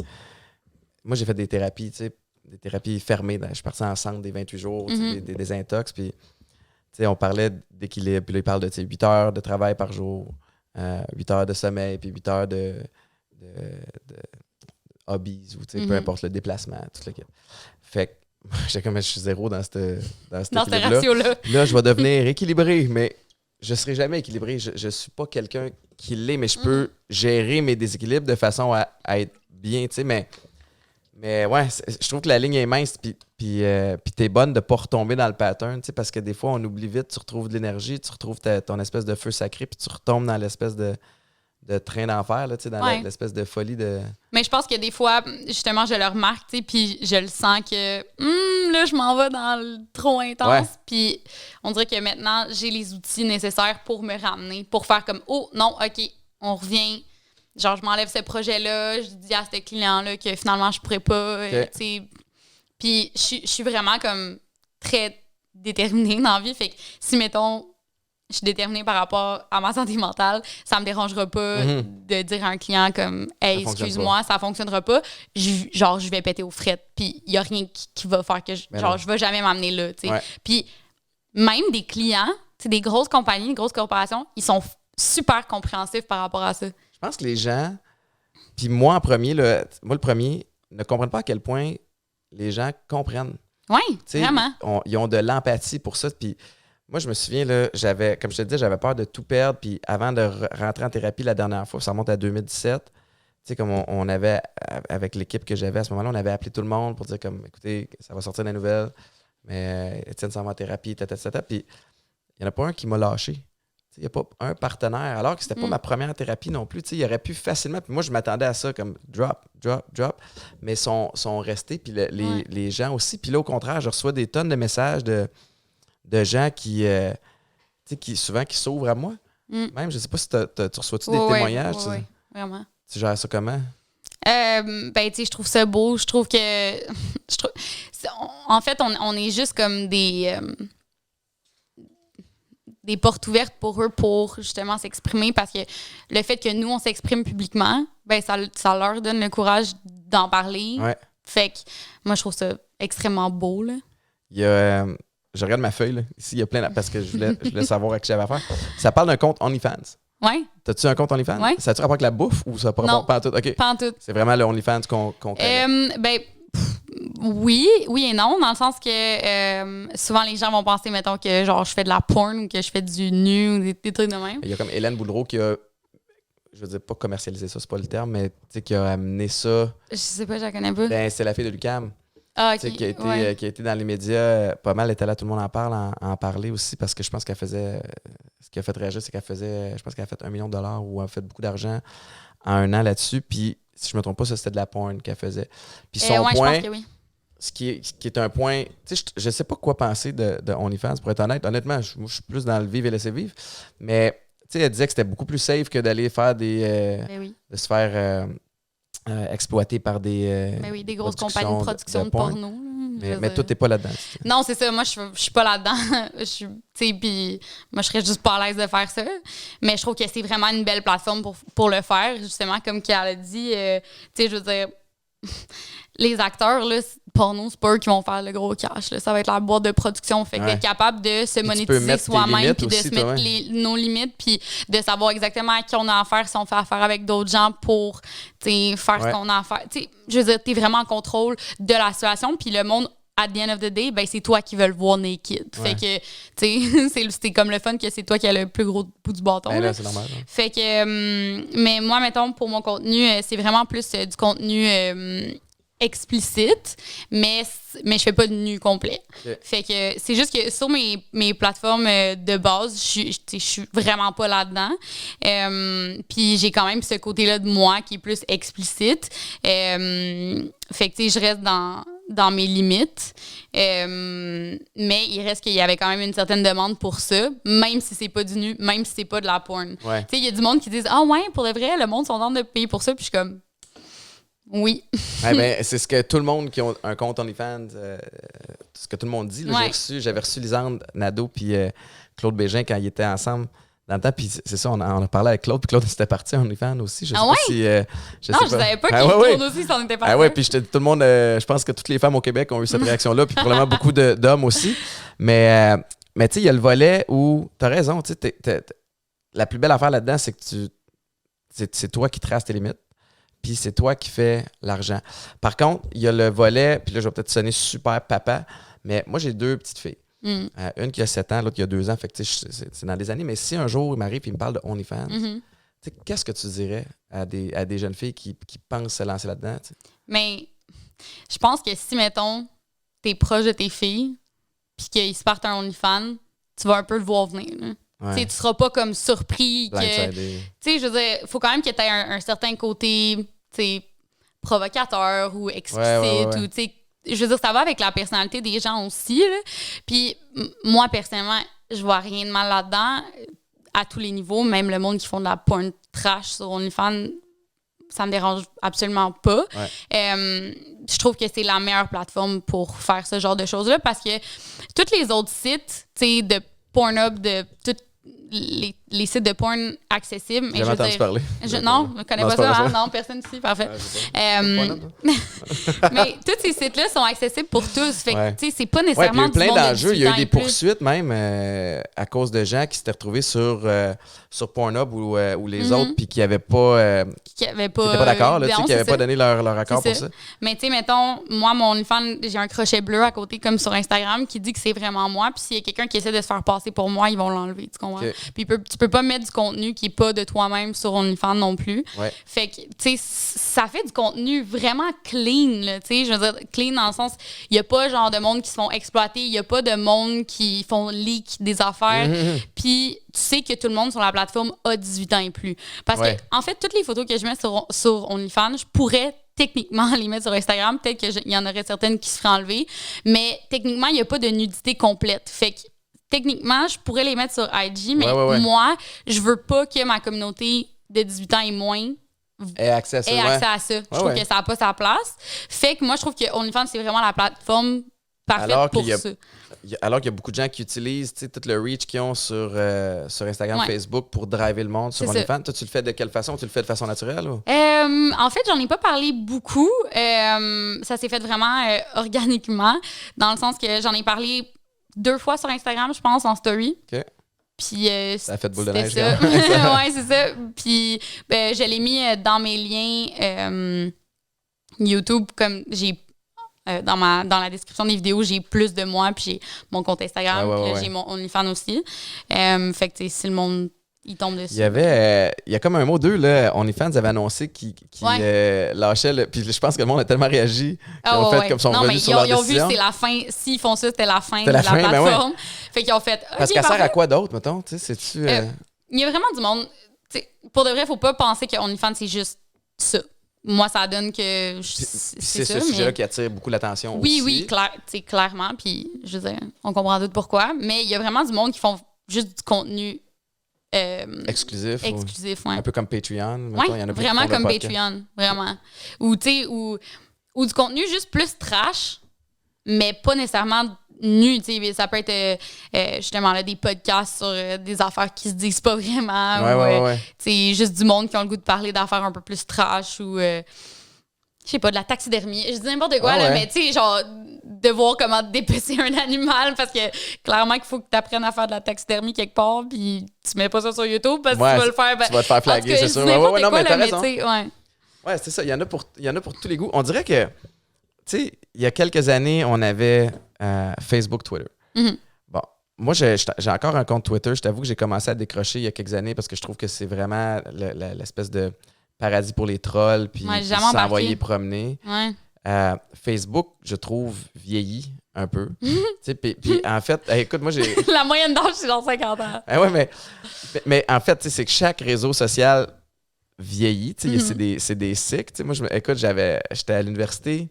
moi, j'ai fait des thérapies, tu sais. thérapies fermées. Je suis parti en centre des 28 jours, des intox. Puis, on parlait d'équilibre. Puis là, il parle de 8 heures de travail par jour, 8 heures de sommeil, puis 8 heures de hobbies ou peu importe le déplacement. Tout le kit. Fait que je suis zéro dans cet ratio-là. Là, je vais devenir équilibré, mais je ne serai jamais équilibré. Je ne suis pas quelqu'un qui l'est, mais je peux gérer mes déséquilibres de façon à être bien, mais ouais, je trouve que la ligne est mince, puis t'es bonne de ne pas retomber dans le pattern, parce que des fois, on oublie vite, tu retrouves de l'énergie, tu retrouves ton espèce de feu sacré, puis tu retombes dans l'espèce de train d'enfer, là, dans l'espèce de folie de... Mais je pense que des fois, justement, je le remarque, puis je le sens que là, je m'en vais dans le trop intense. Puis on dirait que maintenant, j'ai les outils nécessaires pour me ramener, pour faire comme, oh non, OK, on revient. Genre, je m'enlève ce projet-là, je dis à ce client-là que finalement, je pourrais pas, Puis je suis vraiment comme très déterminée dans la vie. Fait que si, mettons, je suis déterminée par rapport à ma santé mentale, ça me dérangera pas de dire à un client comme « Hey, excuse-moi, ça fonctionnera pas. » Je vais péter aux frettes. Puis il y a rien qui va faire que je vais jamais m'amener là. Puis même des clients, des grosses compagnies, des grosses corporations, ils sont super compréhensifs par rapport à ça. Je pense que les gens, puis moi en premier, le premier, ne comprennent pas à quel point les gens comprennent. Oui, vraiment. Ils ont de l'empathie pour ça. Puis moi, je me souviens, là, comme je te disais, j'avais peur de tout perdre. Puis avant de rentrer en thérapie la dernière fois, ça remonte à 2017, comme on avait, avec l'équipe que j'avais à ce moment-là, on avait appelé tout le monde pour dire comme, écoutez, ça va sortir des nouvelles, mais Étienne s'en va en thérapie, Puis il n'y en a pas un qui m'a lâché. Il n'y a pas un partenaire, alors que c'était pas ma première thérapie non plus. Il aurait pu facilement, puis moi, je m'attendais à ça comme drop, mais sont restés, puis les gens aussi. Puis là, au contraire, je reçois des tonnes de messages de gens qui souvent qui s'ouvrent à moi. Même, je sais pas si tu reçois-tu des témoignages? Oui, vraiment. Tu gères ça comment? Je trouve ça beau. Je trouve que... en fait, on est juste comme des portes ouvertes pour eux pour justement s'exprimer, parce que le fait que nous, on s'exprime publiquement, ça leur donne le courage d'en parler. Ouais. Fait que moi, je trouve ça extrêmement beau, là. Il y a... je regarde ma feuille, là. Ici, il y a plein parce que je voulais savoir à qui j'avais affaire. Ça parle d'un compte OnlyFans. Oui. T'as-tu un compte OnlyFans? Oui. Ça a-tu rapport avec la bouffe ou ça n'a pas rapport? Pas en tout? OK. Pas en tout. C'est vraiment le OnlyFans qu'on connaît. Oui et non, dans le sens que souvent les gens vont penser, mettons, que genre je fais de la porn ou que je fais du nu ou des trucs de même. Il y a comme Hélène Boudreau qui a, je veux dire, pas commercialisé ça, c'est pas le terme, mais qui a amené ça. Je sais pas, je la connais pas. C'est la fille de Lucam. Ah, OK. Qui a été dans les médias, pas mal, était là, tout le monde en parle, en parler aussi, parce que je pense qu'elle faisait, ce qui a fait réagir, c'est qu'elle faisait, je pense qu'elle a fait $1 million ou elle a fait beaucoup d'argent en un an là-dessus, puis si je me trompe pas, ça c'était de la porn qu'elle faisait. Puis son point, je pense que oui. ce qui est un point, tu sais, je sais pas quoi penser de OnlyFans, pour être honnête. Honnêtement, je suis plus dans le vivre et laisser vivre, mais tu sais, elle disait que c'était beaucoup plus safe que d'aller faire de se faire exploité par des grosses compagnies de production de porno. Mais toi, t'es pas là-dedans. Non, c'est ça. Moi, je suis pas là-dedans. Puis moi, je serais juste pas à l'aise de faire ça. Mais je trouve que c'est vraiment une belle plateforme pour le faire. Justement, comme qu'elle a dit, je veux dire, les acteurs, là, porno, c'est pas eux qui vont faire le gros cash. Là. Ça va être la boîte de production. Fait d'être capable de se monétiser soi-même, puis de se mettre nos limites, puis de savoir exactement à qui on a affaire, si on fait affaire avec d'autres gens pour faire ce qu'on a à faire. Je veux dire, t'es vraiment en contrôle de la situation, puis le monde, at the end of the day, c'est toi qui veux le voir naked. Fait que, c'est comme le fun que c'est toi qui as le plus gros bout du bâton. Là, c'est normal. Hein. Fait que, mais moi, mettons, pour mon contenu, c'est vraiment plus du contenu explicite, mais je fais pas de nu complet. Okay. Fait que c'est juste que sur mes plateformes de base, je suis vraiment pas là-dedans. Puis j'ai quand même ce côté-là de moi qui est plus explicite. Fait que je reste dans mes limites. Mais il reste qu'il y avait quand même une certaine demande pour ça, même si c'est pas du nu, même si c'est pas de la porn. Ouais. Il y a du monde qui disent « Ah ouais, pour de vrai, le monde sont en train de payer pour ça. » Puis je suis comme... Oui. C'est ce que tout le monde qui a un compte OnlyFans, ce que tout le monde dit. Là, j'avais reçu Lisande Nadeau puis Claude Bégin quand ils étaient ensemble dans le temps, puis c'est ça, on a parlé avec Claude, puis Claude s'était parti en OnlyFans aussi. Je sais pas si. Je savais pas que Claude aussi s'en était parti. Ah ouais, puis tout le monde, je pense que toutes les femmes au Québec ont eu cette réaction-là, puis probablement beaucoup d'hommes aussi. Mais tu sais, il y a le volet où, t'as raison, tu sais, la plus belle affaire là-dedans, c'est que c'est toi qui traces tes limites, puis c'est toi qui fais l'argent. Par contre, il y a le volet, puis là, je vais peut-être sonner super papa, mais moi, j'ai 2 petites filles. Une qui a 7 ans, l'autre qui a 2 ans, fait que c'est dans des années. Mais si un jour il m'arrive et il me parle de OnlyFans, qu'est-ce que tu dirais à des jeunes filles qui pensent se lancer là-dedans? T'sais? Mais je pense que si, mettons, t'es proche de tes filles puis qu'ils se partent un OnlyFans, tu vas un peu le voir venir. Ouais. Tu seras pas comme surpris que... Je veux dire, il faut quand même que tu aies un certain côté provocateur ou explicite ou je veux dire, ça va avec la personnalité des gens aussi. Là. Puis moi, personnellement, je vois rien de mal là-dedans à tous les niveaux. Même le monde qui font de la porn trash sur OnlyFans, ça me dérange absolument pas. Ouais. Je trouve que c'est la meilleure plateforme pour faire ce genre de choses-là parce que tous les autres sites, de Pornhub, de tous les sites de porn accessibles. J'ai jamais entendu parler. Non, je ne connais pas ça. Non, personne ici, parfait. Mais tous ces sites-là sont accessibles pour tous. Fait que, c'est pas nécessairement du monde de 18 ans. Il y a eu des poursuites même à cause de gens qui s'étaient retrouvés sur Pornhub ou les autres puis qui n'avaient pas... qui n'étaient pas d'accord, qui n'avaient pas donné leur accord pour ça. Mais tu sais, mettons, moi, mon OnlyFans, j'ai un crochet bleu à côté comme sur Instagram qui dit que c'est vraiment moi. Puis s'il y a quelqu'un qui essaie de se faire passer pour moi, ils vont l'enlever, tu comprends? Okay. Puis tu peux pas mettre du contenu qui est pas de toi-même sur OnlyFans non plus. Ouais. Fait que, tu sais, ça fait du contenu vraiment clean, là, tu sais. Je veux dire, clean dans le sens, il y a pas genre de monde qui se font exploiter, il y a pas de monde qui font leak des affaires. Puis tu sais que tout le monde sur la plateforme a 18 ans et plus. Parce que, en fait, toutes les photos que je mets sur OnlyFans, je pourrais techniquement les mettre sur Instagram. Peut-être qu'il y en aurait certaines qui se feraient enlever. Mais techniquement, il n'y a pas de nudité complète. Fait que techniquement, je pourrais les mettre sur IG, mais moi, je veux pas que ma communauté de 18 ans et moins ait accès à ça. Je trouve que ça n'a pas sa place. Fait que moi, je trouve que OnlyFans, c'est vraiment la plateforme parfaite pour ça. Alors qu'il y a beaucoup de gens qui utilisent tout le reach qu'ils ont sur Instagram, Facebook pour driver le monde sur OnlyFans. Toi, tu le fais de quelle façon? Tu le fais de façon naturelle? Ou? En fait, j'en ai pas parlé beaucoup. Ça s'est fait vraiment organiquement, dans le sens que j'en ai parlé 2 fois sur Instagram, je pense, en story. OK. Puis ça a fait boule de neige. Ouais, c'est ça. Puis je l'ai mis dans mes liens YouTube, comme j'ai dans la description des vidéos, j'ai plus de moi, puis j'ai mon compte Instagram, puis j'ai mon OnlyFans aussi. Fait que si le monde il tombe dessus. Il y a comme un mot d'eux, là. OnlyFans avait annoncé qu'ils lâchaient puis je pense que le monde a tellement réagi qu'ils ont fait comme son revenu sur leur décision. Ils ont vu, c'est la fin. S'ils font ça, c'était la fin de la plateforme. Fait qu'ils ont fait... Parce qu'elle sert à quoi d'autre, mettons? C'est-tu... Il y a vraiment du monde... Pour de vrai, il ne faut pas penser que OnlyFans, c'est juste ça. Moi, ça donne que... C'est ce sujet-là qui attire beaucoup l'attention aussi. Oui, clairement. Puis, je veux dire, on comprend tout pourquoi. Mais il y a vraiment du monde qui font juste du contenu... exclusif, ouais. Un peu comme Patreon. Oui, vraiment comme Patreon, vraiment. Ou du contenu juste plus trash, mais pas nécessairement nu. Ça peut être justement là, des podcasts sur des affaires qui se disent pas vraiment. Juste du monde qui ont le goût de parler d'affaires un peu plus trash ou... je sais pas, de la taxidermie. Je dis n'importe quoi, là, mais tu sais, genre, de voir comment dépecer un animal, parce que clairement qu'il faut que tu apprennes à faire de la taxidermie quelque part, puis tu mets pas ça sur YouTube, parce que tu vas le faire. Tu vas te faire flaguer, c'est sûr. Non, mais t'as raison. Ouais, c'est ça. Il y en a pour tous les goûts. On dirait que, tu sais, il y a quelques années, on avait Facebook, Twitter. Mm-hmm. Bon, moi, j'ai encore un compte Twitter. Je t'avoue que j'ai commencé à décrocher il y a quelques années parce que je trouve que c'est vraiment l'espèce de paradis pour les trolls, puis s'envoyer promener. Ouais. Facebook, je trouve, vieillit un peu. Puis en fait, écoute, moi, j'ai... La moyenne d'âge, c'est dans 50 ans. Ouais, mais en fait, c'est que chaque réseau social vieillit. C'est des cycles. Moi, écoute, j'étais à l'université.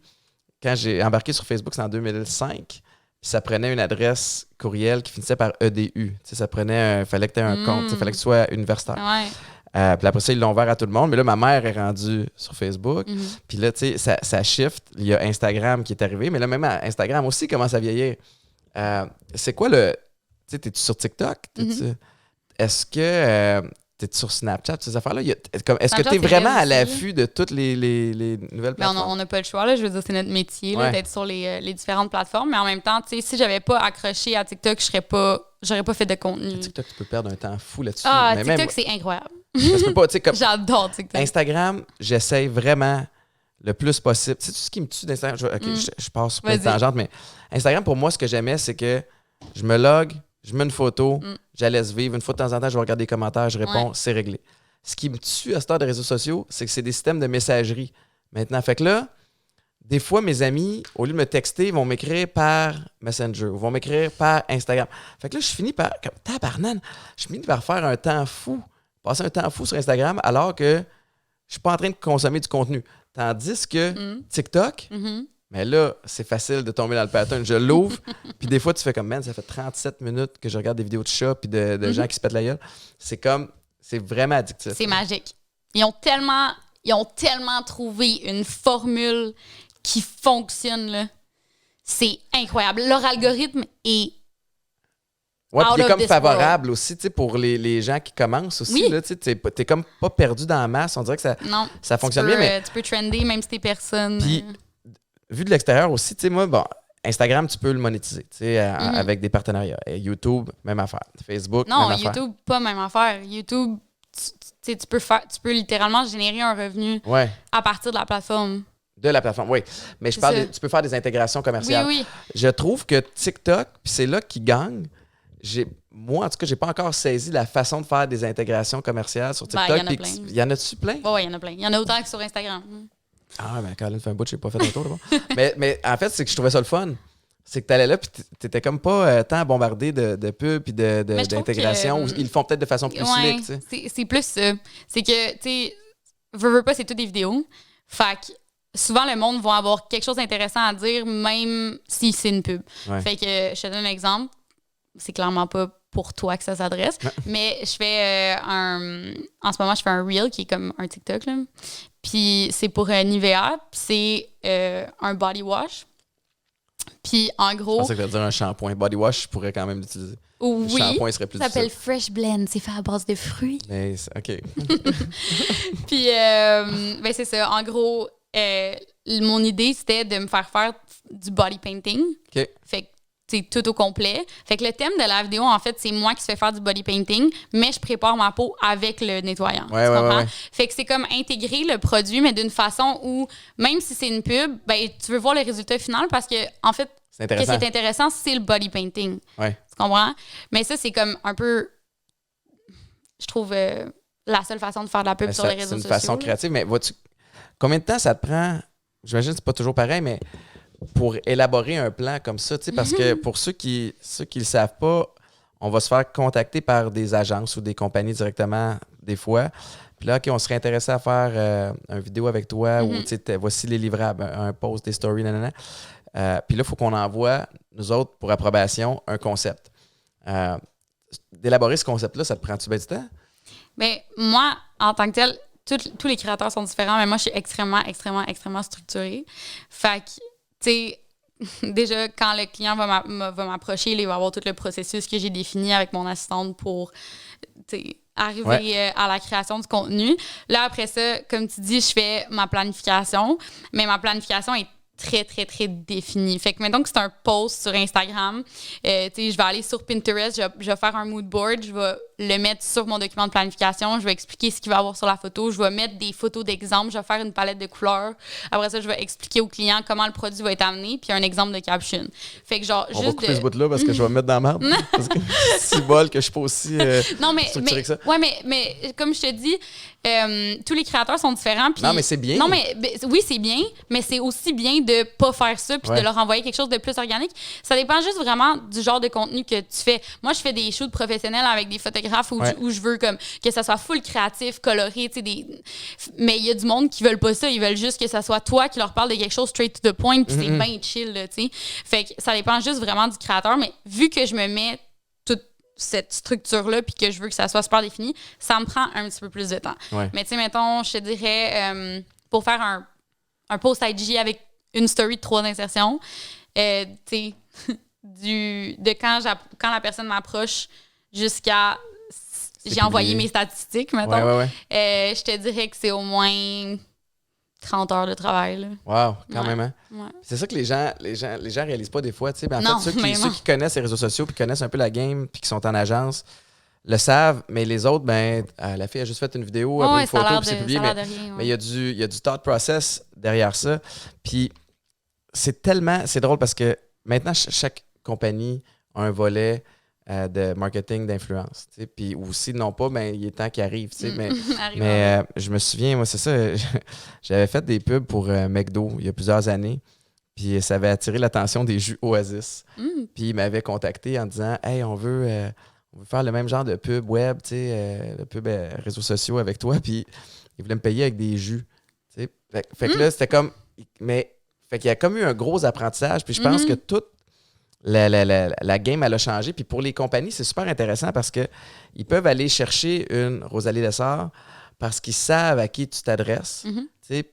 Quand j'ai embarqué sur Facebook, c'est en 2005. Puis ça prenait une adresse courriel qui finissait par EDU. Ça prenait... fallait que tu aies un compte. Il fallait que tu sois universitaire. Ouais. Puis après ça, ils l'ont ouvert à tout le monde. Mais là, ma mère est rendue sur Facebook. Puis là, tu sais, ça shift. Il y a Instagram qui est arrivé. Mais là, même Instagram aussi commence à vieillir. C'est quoi le... Tu sais, t'es-tu sur TikTok? est-ce que tu es sur Snapchat, ces affaires-là? Est-ce que tu es Snapchat, c'est vraiment à réussi. l'affût de toutes les nouvelles Mais plateformes? on n'a pas le choix, là. Je veux dire, c'est notre métier là, Ouais. d'être sur les différentes plateformes. Mais en même temps, tu sais, si j'avais pas accroché à TikTok, j'aurais pas fait de contenu. TikTok, tu peux perdre un temps fou là-dessus. Ah, Mais TikTok, même, c'est incroyable. ça se peut pas, tu sais, comme J'adore TikTok. Instagram, j'essaye vraiment le plus possible. Tu sais, tout ce qui me tue d'Instagram, je passe sur plein de Vas-y. tangentes, mais Instagram, pour moi, ce que j'aimais, c'est que je me log, je mets une photo, j'allais se vivre. Une fois de temps en temps, je vais regarder les commentaires, je réponds, c'est réglé. Ce qui me tue à cette heure des réseaux sociaux, c'est que c'est des systèmes de messagerie maintenant. Fait que là, des fois, mes amis, au lieu de me texter, ils vont m'écrire par Messenger ou vont m'écrire par Instagram. Fait que là, je finis par, comme tabarnane, je finis par faire un temps fou, passer un temps fou sur Instagram alors que je suis pas en train de consommer du contenu. Tandis que TikTok, mais là, c'est facile de tomber dans le pattern. Je l'ouvre, puis des fois, tu fais comme, man, ça fait 37 minutes que je regarde des vidéos de chats puis de gens qui se pètent la gueule. C'est vraiment addictif. C'est magique. Ils ont tellement trouvé une formule qui fonctionne, là. C'est incroyable. Leur algorithme est Ouais, puis out il est of comme this favorable aussi, tu sais, pour les gens qui commencent aussi. Oui. Là, tu sais, t'es comme pas perdu dans la masse. On dirait que non. ça fonctionne Tu peux, bien, mais tu peux trender même si t'es personne. puis, vu de l'extérieur aussi, tu sais, moi, bon, Instagram, tu peux le monétiser, tu sais, avec des partenariats. Et YouTube, même affaire. Facebook, non, même affaire. YouTube, pas même affaire. YouTube, tu peux littéralement générer un revenu Ouais, à partir de la plateforme. de la plateforme, oui. Mais je C'est parle, ça. tu peux faire des intégrations Oui, commerciales. oui. Je trouve que TikTok, puis c'est là qui gagne. Moi, en tout cas, j'ai pas encore saisi la façon de faire des intégrations commerciales sur Ben, TikTok. y en a puis plein. Il y en a-tu plein? Ouais, il y en a plein. Il y en a autant que sur Instagram. Ah, ben, Caroline fait un bout, j'ai pas fait un tour là-bas. mais en fait, c'est que je trouvais ça le fun. C'est que t'allais là, puis t'étais comme pas tant bombardé de pubs puis Mais je trouve d'intégration. que, Ils le font peut-être de façon plus Ouais, slick, tu sais. c'est plus ça. C'est que, tu sais, veux pas, c'est toutes des vidéos. Fait que souvent, le monde va avoir quelque chose d'intéressant à dire, même si c'est une pub. Ouais. Fait que, je te donne un exemple. C'est clairement pas pour toi que ça s'adresse. Mais je fais en ce moment, je fais un reel qui est comme un TikTok, là. Puis c'est pour Nivea. Puis c'est un body wash. Puis en Je gros, pensais que t'allais dire un shampoing. Body wash, je pourrais quand même l'utiliser. Le oui, shampoing serait plus ça s'appelle difficile. Fresh Blend. C'est fait à base de fruits. Mais, OK. Puis, ben c'est ça. En gros, mon idée, c'était de me faire du body painting. OK. Fait que, c'est tout au complet. Fait que le thème de la vidéo, en fait, c'est moi qui se fais faire du body painting, mais je prépare ma peau avec le nettoyant. Ouais, tu ouais, comprends? ouais. Fait que c'est comme intégrer le produit, mais d'une façon où, même si c'est une pub, ben, tu veux voir le résultat final parce que, en fait, C'est ce qui intéressant. est intéressant, c'est le body painting. Ouais. Tu comprends? Mais ça, c'est comme un peu, je trouve, la seule façon de faire de la pub Mais sur les c'est réseaux une sociaux. façon là. créative. Mais vois-tu, combien de temps ça te prend? J'imagine que c'est pas toujours pareil, mais pour élaborer un plan comme ça, tu sais, parce que pour ceux qui le savent pas, on va se faire contacter par des agences ou des compagnies directement des fois. Puis là, OK, on serait intéressé à faire une vidéo avec toi ou, tu sais, voici les livrables, un post, des stories, nanana. Puis là, il faut qu'on envoie, nous autres, pour approbation, un concept. D'élaborer ce concept-là, ça te prend-tu bien du temps? Ben, moi, en tant que tel, tous les créateurs sont différents, mais moi, je suis extrêmement, extrêmement, extrêmement structurée. Fait que, tu sais, déjà, quand le client va m'approcher, il va avoir tout le processus que j'ai défini avec mon assistante pour, tu sais, arriver à la création du contenu. Là, après ça, comme tu dis, je fais ma planification, mais ma planification est très, très, très définie. Fait que mettons que c'est un post sur Instagram, tu sais, je vais aller sur Pinterest, je vais faire un mood board, je vais le mettre sur mon document de planification, je vais expliquer ce qu'il va y avoir sur la photo, je vais mettre des photos d'exemple, je vais faire une palette de couleurs. Après ça, je vais expliquer au client comment le produit va être amené, puis un exemple de caption. Fait que genre, On va juste couper ce bout-là parce que je vais me mettre dans la merde. Parce que c'est bol que je suis pas aussi non, mais, structuré que ça. ouais, mais comme je te dis, tous les créateurs sont différents. Puis, Non, mais c'est bien. Non, mais oui, c'est bien, mais c'est aussi bien de pas faire ça puis Ouais. de leur envoyer quelque chose de plus organique. Ça dépend juste vraiment du genre de contenu que tu fais. Moi, je fais des shoots professionnels avec des photographes où je veux comme que ça soit full créatif, coloré, tu sais, mais il y a du monde qui veulent pas ça. Ils veulent juste que ça soit toi qui leur parle de quelque chose straight to the point puis c'est bien chill, là, tu sais. Fait que ça dépend juste vraiment du créateur, mais vu que je me mets toute cette structure-là puis que je veux que ça soit super défini, ça me prend un petit peu plus de temps. Ouais. Mais tu sais, mettons, je te dirais, pour faire un post IG avec une story de 3 insertions, tu sais, de quand la personne m'approche jusqu'à j'ai envoyé mes statistiques, mettons. Ouais. Je te dirais que c'est au moins 30 heures de travail. Là. Wow, quand même. Hein? Ouais. C'est ça que les gens réalisent pas des fois. Tu sais. Ben, en Non, fait, mais ceux qui connaissent les réseaux sociaux puis connaissent un peu la game puis qui sont en agence le savent, mais les autres, ben, la fille a juste fait une vidéo, une photo puis c'est publié. Mais il y a du thought process derrière ça. Puis c'est drôle parce que maintenant, chaque compagnie a un volet de marketing d'influence. Puis aussi, non pas, ben, il est temps qu'il arrive. Mais je me souviens, moi, c'est ça, j'avais fait des pubs pour McDo il y a plusieurs années. Puis ça avait attiré l'attention des jus Oasis. Puis ils m'avaient contacté en disant « Hey, on veut faire le même genre de pub web, de pub réseaux sociaux avec toi. » Puis ils voulaient me payer avec des jus. Fait que là, c'était comme... Fait qu'il y a comme eu un gros apprentissage. Puis je pense que toute la game, elle a changé. Puis pour les compagnies, c'est super intéressant parce qu'ils peuvent aller chercher une Rosalie Lessard parce qu'ils savent à qui tu t'adresses.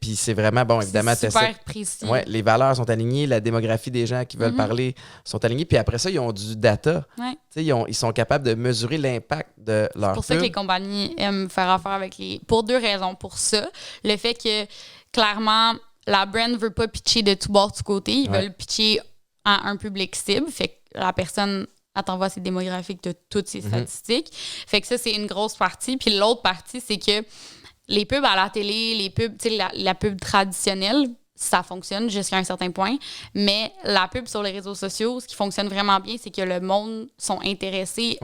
Puis c'est vraiment, bon, évidemment... C'est super précis. Ouais, les valeurs sont alignées, la démographie des gens qui veulent parler sont alignés. Puis après ça, ils ont du data. Ouais. Ils sont capables de mesurer l'impact de leur C'est pour ça que les compagnies aiment faire affaire avec pour 2 raisons. Pour ça, le fait que, clairement, la brand ne veut pas pitcher de tout bord, de tout côté. Ils veulent pitcher à un public cible. Fait que la personne, elle t'envoie ses démographiques de toutes ses statistiques. Fait que ça, c'est une grosse partie. Puis l'autre partie, c'est que les pubs à la télé, les pubs, tu sais, la pub traditionnelle, ça fonctionne jusqu'à un certain point. Mais la pub sur les réseaux sociaux, ce qui fonctionne vraiment bien, c'est que le monde sont intéressés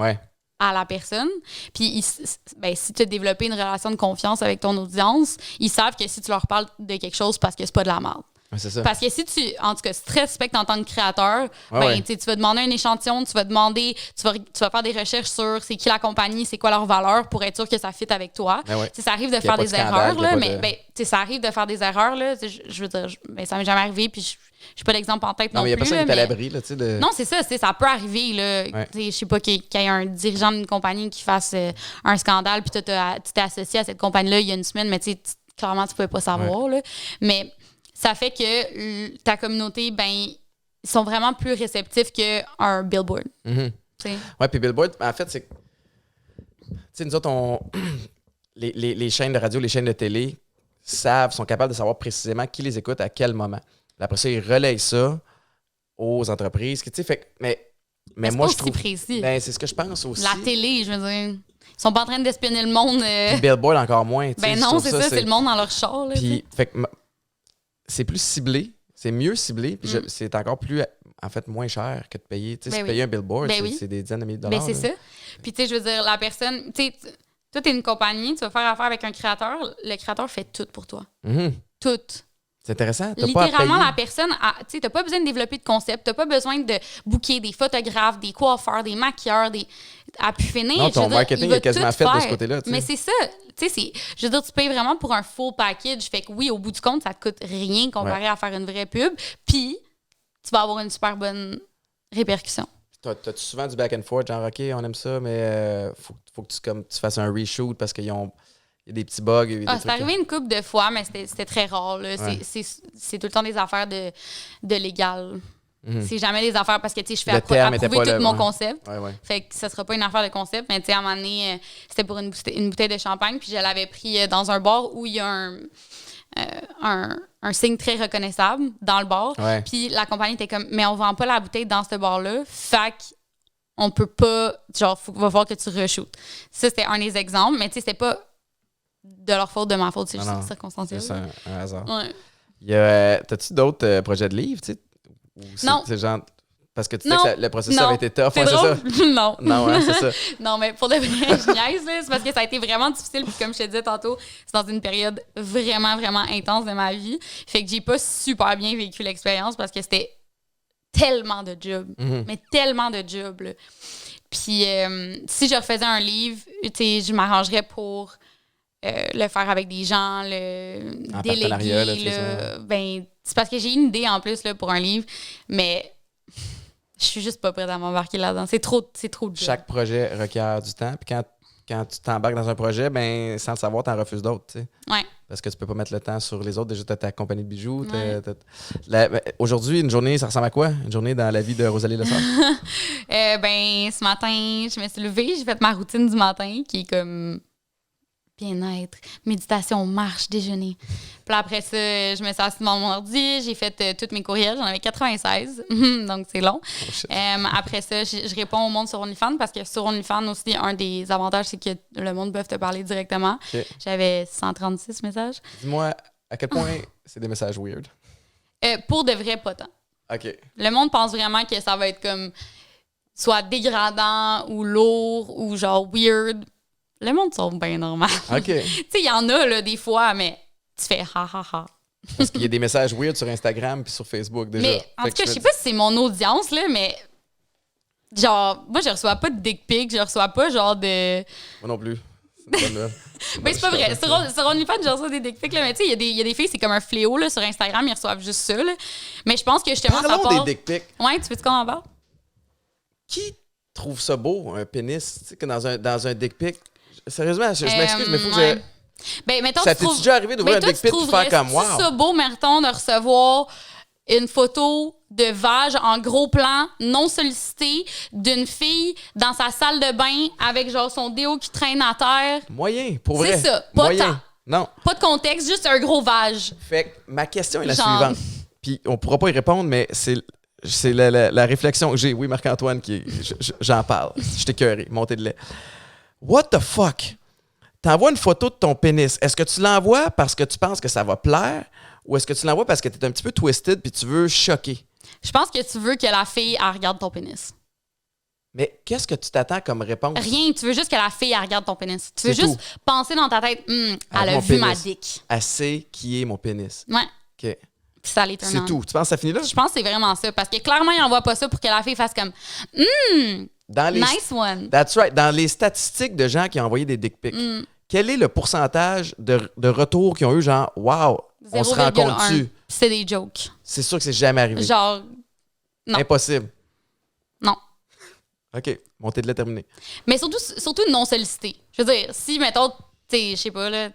à la personne. Puis, si tu as développé une relation de confiance avec ton audience, ils savent que si tu leur parles de quelque chose, parce que c'est pas de la merde. C'est ça. Parce que si tu, en tout cas, si tu respectes en tant que créateur, tu vas demander un échantillon, tu vas faire des recherches sur c'est qui la compagnie, c'est quoi leur valeur pour être sûr que ça fit avec toi. Ça arrive de faire des erreurs, là, mais ça arrive de faire des erreurs, là, je veux dire, ça m'est jamais arrivé, puis je n'ai pas d'exemple en tête non plus. Non, mais il n'y a personne qui est à l'abri, là, tu sais. Non, c'est ça, ça peut arriver, là. Je sais pas qu'il y ait un dirigeant d'une compagnie qui fasse un scandale, puis tu t'es associé à cette compagnie-là il y a une semaine, mais clairement, tu pouvais pas savoir, là. Mais ça fait que ta communauté, ben, ils sont vraiment plus réceptifs qu'un billboard. Oui, puis billboard, en fait, c'est... Tu sais, nous autres, les chaînes de radio, les chaînes de télé sont capables de savoir précisément qui les écoute à quel moment. Puis après ça, ils relayent ça aux entreprises. Tu sais, mais moi, je trouve... précis. Ben, c'est ce que je pense aussi. La télé, je veux dire... Ils sont pas en train d'espionner le monde. Puis billboard, encore moins. Ben non, c'est ça, c'est le monde dans leur char. Là, puis, fait que c'est plus ciblé, c'est mieux ciblé, puis c'est encore plus, en fait, moins cher que de payer. Tu sais, payer un billboard, c'est des dizaines de milliers de dollars. Ben c'est ça. Puis, tu sais, je veux dire, la personne, tu sais, toi, t'es une compagnie, tu vas faire affaire avec un créateur, le créateur fait tout pour toi. Tout. C'est intéressant. Littéralement, la personne, tu sais, t'as pas besoin de développer de concept, t'as pas besoin de booker des photographes, des coiffeurs, des maquilleurs, à pu finir. Non, ton marketing est quasiment fait de ce côté-là. Mais c'est ça. Tu sais, je veux dire, tu payes vraiment pour un full package. Fait que oui, au bout du compte, ça te coûte rien comparé à faire une vraie pub. Puis, tu vas avoir une super bonne répercussion. T'as-tu souvent du back and forth, genre, OK, on aime ça, mais faut que tu fasses un reshoot parce qu'il y a des petits bugs. C'est arrivé une couple de fois, mais c'était très rare. Là. C'est tout le temps des affaires de légal. C'est jamais des affaires parce que je fais approuver tout mon concept. Fait que ça sera pas une affaire de concept, mais à un moment donné, c'était pour une bouteille de champagne, puis je l'avais pris dans un bar où il y a un signe très reconnaissable dans le bar. Puis la compagnie était comme, mais on vend pas la bouteille dans ce bar-là, fait qu'on peut pas, genre, va falloir que tu re-shootes. Ça, c'était un des exemples, mais c'était pas de leur faute, de ma faute, c'est juste circonstanciel. C'est un hasard. T'as-tu d'autres projets de livres, tu sais? Non. C'est genre... Parce que tu sais que le processus avait été tough. C'est drôle? Ça? Non. Non, c'est ça. Non, mais pour de vrai, je niaise, c'est parce que ça a été vraiment difficile. Puis comme je te disais tantôt, c'est dans une période vraiment, vraiment intense de ma vie. Fait que j'ai pas super bien vécu l'expérience parce que c'était tellement de job. Mais tellement de job, là. Puis si je refaisais un livre, tu sais, je m'arrangerais pour le faire avec des gens, le déléguer. Ben, c'est parce que j'ai une idée en plus là, pour un livre, mais je suis juste pas prête à m'embarquer là-dedans. C'est trop de job. Chaque projet requiert du temps. Puis quand quand tu t'embarques dans un projet, ben sans le savoir, t'en refuses d'autres, tu sais. Ouais. Parce que tu peux pas mettre le temps sur les autres. Déjà, t'as ta compagnie de bijoux. Aujourd'hui, une journée, ça ressemble à quoi? Une journée dans la vie de Rosalie Lessard? Ben, ce matin, je me suis levée, j'ai fait ma routine du matin qui est comme bien-être, méditation, marche, déjeuner. Puis après ça, je me suis assise devant mon ordi, j'ai fait tous mes courriels, j'en avais 96, donc c'est long. Après ça, je réponds au monde sur OnlyFans parce que sur OnlyFans aussi, un des avantages, c'est que le monde peut te parler directement. Okay. J'avais 136 messages. Dis-moi, à quel point c'est des messages weird? Pour de vrai, pas tant. OK. Le monde pense vraiment que ça va être comme soit dégradant ou lourd ou genre weird. Le monde sont bien normal. OK. Tu sais, il y en a là, des fois, mais tu fais ha ha ha. Parce qu'il y a des messages weird sur Instagram puis sur Facebook déjà. Mais en tout cas, je sais pas si c'est mon audience, là, mais genre, moi, je reçois pas de dick pic, je reçois pas genre de. Moi non plus. C'est une bonne nouvelle. Mais c'est pas vrai. Sur OnlyFans, je reçois des dick pics, là, mais tu sais, il y a des filles, c'est comme un fléau là, sur Instagram, ils reçoivent juste ça. Là. Mais je pense que justement, Parlons ça part. des dick pics. Ouais, tu veux qu'on en parle? Qui trouve ça beau, un pénis, tu sais, que dans un dick pic? Sérieusement, je m'excuse, mais il faut que ouais. Ben, mettons, ça t'est déjà arrivé d'ouvrir un dick pic et faire comme wow? C'est ça beau, mettons, de recevoir une photo de vage en gros plan, non sollicité, d'une fille dans sa salle de bain avec genre son déo qui traîne à terre. Moyen, pour vrai. C'est ça, pas moyen. tant. Non. Pas de contexte, juste un gros vage. Fait que ma question est la Genre. suivante. Puis on pourra pas y répondre, mais c'est la réflexion que j'ai. Oui, Marc-Antoine, j'en parle. Je t'ai cœuré, montée de lait. What the fuck? T'envoies une photo de ton pénis. Est-ce que tu l'envoies parce que tu penses que ça va plaire ou est-ce que tu l'envoies parce que t'es un petit peu twisted puis tu veux choquer? Je pense que tu veux que la fille, elle regarde ton pénis. Mais qu'est-ce que tu t'attends comme réponse? Rien. Tu veux juste que la fille, elle regarde ton pénis. Tu veux C'est juste tout. penser dans ta tête, elle a Mon vu ma pénis. dick. Elle sait qui est mon pénis. OK. Ouais. Puis ça les turn C'est on. tout. Tu penses que ça finit là? Je pense que c'est vraiment ça. Parce que clairement, il envoie pas ça pour que la fille fasse comme Dans les nice one. That's right. Dans les statistiques de gens qui ont envoyé des dick pics, quel est le pourcentage de retours qui ont eu genre wow, on se 0,1. rencontre-tu? Puis c'est des jokes. C'est sûr que c'est jamais arrivé. Genre, non. Impossible. Non. OK. Montée de lait terminée. Mais surtout non sollicité. Je veux dire, si, mettons, tu sais, je sais pas, là,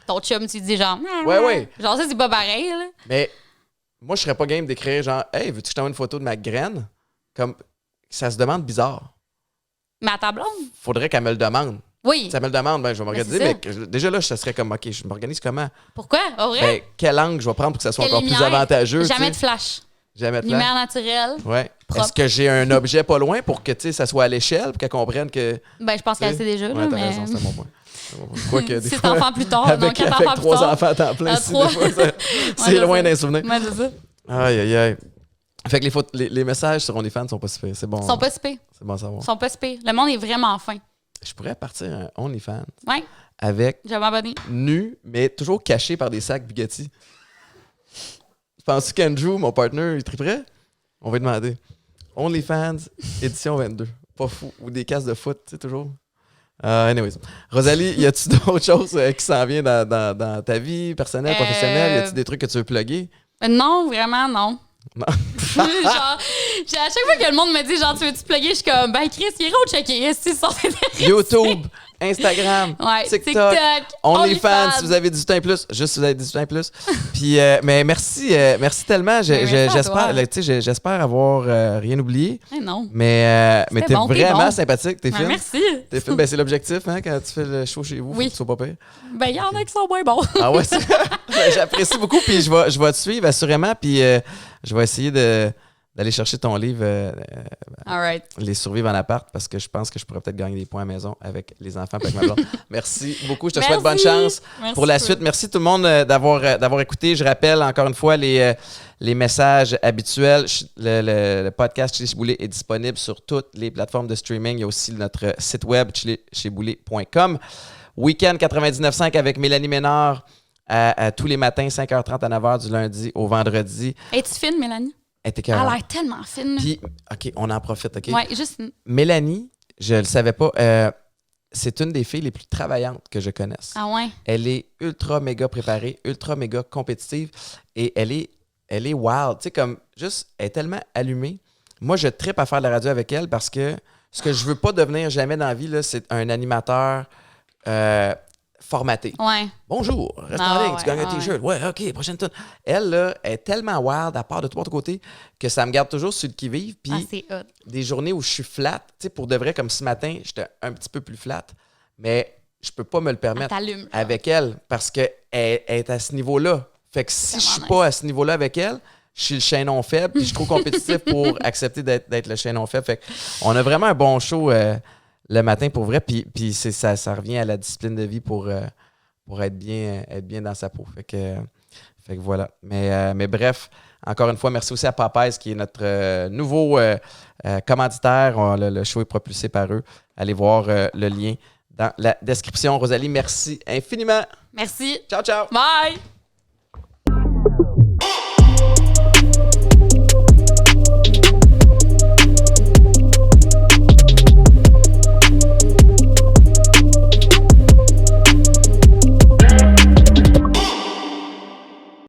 ton chum, tu dis genre... Ouais. Genre, ça, c'est pas pareil, là. Mais moi, je serais pas game d'écrire genre hey, veux-tu que je t'envoie une photo de ma graine? Comme ça se demande bizarre. Mais à ta blonde? Faudrait qu'elle me le demande. Oui. Si elle me le demande, ben je vais m'organiser. c'est Mais déjà là, ça serait comme OK, je m'organise comment? Pourquoi? Au vrai? Ben, quel angle je vais prendre pour que ça soit Quelle encore plus lumière? avantageux? Jamais tu de sais? flash. Jamais de flash. Lumière naturelle. Ouais. Propre. Est-ce que j'ai un objet pas loin pour que ça soit à l'échelle, pour qu'elle comprenne que. Ben, je pense qu'elle sait déjà, Ouais, là, t'as mais... raison, c'est mon point. Quoique, des 6 fois, enfants plus tard, avec, donc 4 avec enfants plus 3 tard. enfants à temps plein, À si, trois. des fois, c'est je loin sais. d'un souvenir. Ouais, c'est ça. Aïe. Fait que les messages sur OnlyFans sont pas si faits. C'est bon. Ils sont pas si pires. C'est bon à savoir. Ils sont pas si pires. Le monde est vraiment fin. Je pourrais partir un OnlyFans Ouais, avec je vais m'abonner. nu, mais toujours caché par des sacs Bugatti. Penses-tu qu'Andrew, mon partner, il triperait? On va lui demander. OnlyFans, édition 22. Pas fou. Ou des casques de foot, tu sais, toujours. Anyways. Rosalie, y a-tu d'autres choses qui s'en viennent dans ta vie personnelle, professionnelle? Y a-tu des trucs que tu veux plugger? Non, vraiment, non. Non. Genre, à chaque fois que le monde me dit, genre, tu veux-tu plugger, je suis comme, ben, Chris, il est checker. Si ça fait des YouTube, Instagram, Ouais, TikTok, OnlyFans, si vous avez 18 ans et plus. Juste si vous avez 18 ans et plus. Puis, mais merci tellement. Merci à toi. J'espère avoir rien oublié. Non. Mais t'es bon, t'es vraiment bon. sympathique, t'es fine. Merci. T'es fine. Ben, c'est l'objectif, hein, quand tu fais le show chez vous. Oui. Faut que tu sois pas pire. Ben, il y en a qui sont moins bons. Ah ouais, ben, j'apprécie beaucoup. Puis je vais te suivre assurément. Puis je vais essayer d'aller chercher ton livre All right. Les survivre en appart parce que je pense que je pourrais peut-être gagner des points à la maison avec les enfants et avec ma blonde. Merci beaucoup. Je te souhaite bonne chance pour la suite. Merci tout le monde d'avoir écouté. Je rappelle encore une fois les messages habituels. Le podcast Chili chez Boulet est disponible sur toutes les plateformes de streaming. Il y a aussi notre site web chilicheiboulet.com. Week-end 99.5 avec Mélanie Ménard à tous les matins, 5h30 à 9h du lundi au vendredi. Es-tu fine, Mélanie? Elle était Elle a carrément. l'air tellement fine. Puis, OK, on en profite, OK? Ouais, juste... Mélanie, je le savais pas, c'est une des filles les plus travaillantes que je connaisse. Ah ouais? Elle est ultra méga préparée, ultra méga compétitive et elle est wild. Tu sais, comme juste, elle est tellement allumée. Moi, je trippe à faire de la radio avec elle parce que Ce que je veux pas devenir jamais dans la vie, là, c'est un animateur formaté. Ouais. Bonjour, reste en ligne, tu gagnes un ouais. T-shirt. Ouais, OK, prochaine tune. Elle, là, est tellement wild, à part de tous côtés, que ça me garde toujours sur le qui-vive. Puis c'est hot. des journées où je suis flat, tu sais, pour de vrai, comme ce matin, j'étais un petit peu plus flat, mais je peux pas me le permettre avec elle parce qu'elle est à ce niveau-là. Fait que si je suis pas à ce niveau-là avec elle, je suis le chaînon faible, puis je suis trop compétitif pour accepter d'être le chaînon faible. Fait qu'on a vraiment un bon show le matin pour vrai, puis ça revient à la discipline de vie pour être bien dans sa peau. Fait que voilà. Mais bref, encore une fois, merci aussi à Popeyes qui est notre nouveau commanditaire. Le show est propulsé par eux. Allez voir le lien dans la description. Rosalie, merci infiniment. Merci. Ciao, ciao. Bye.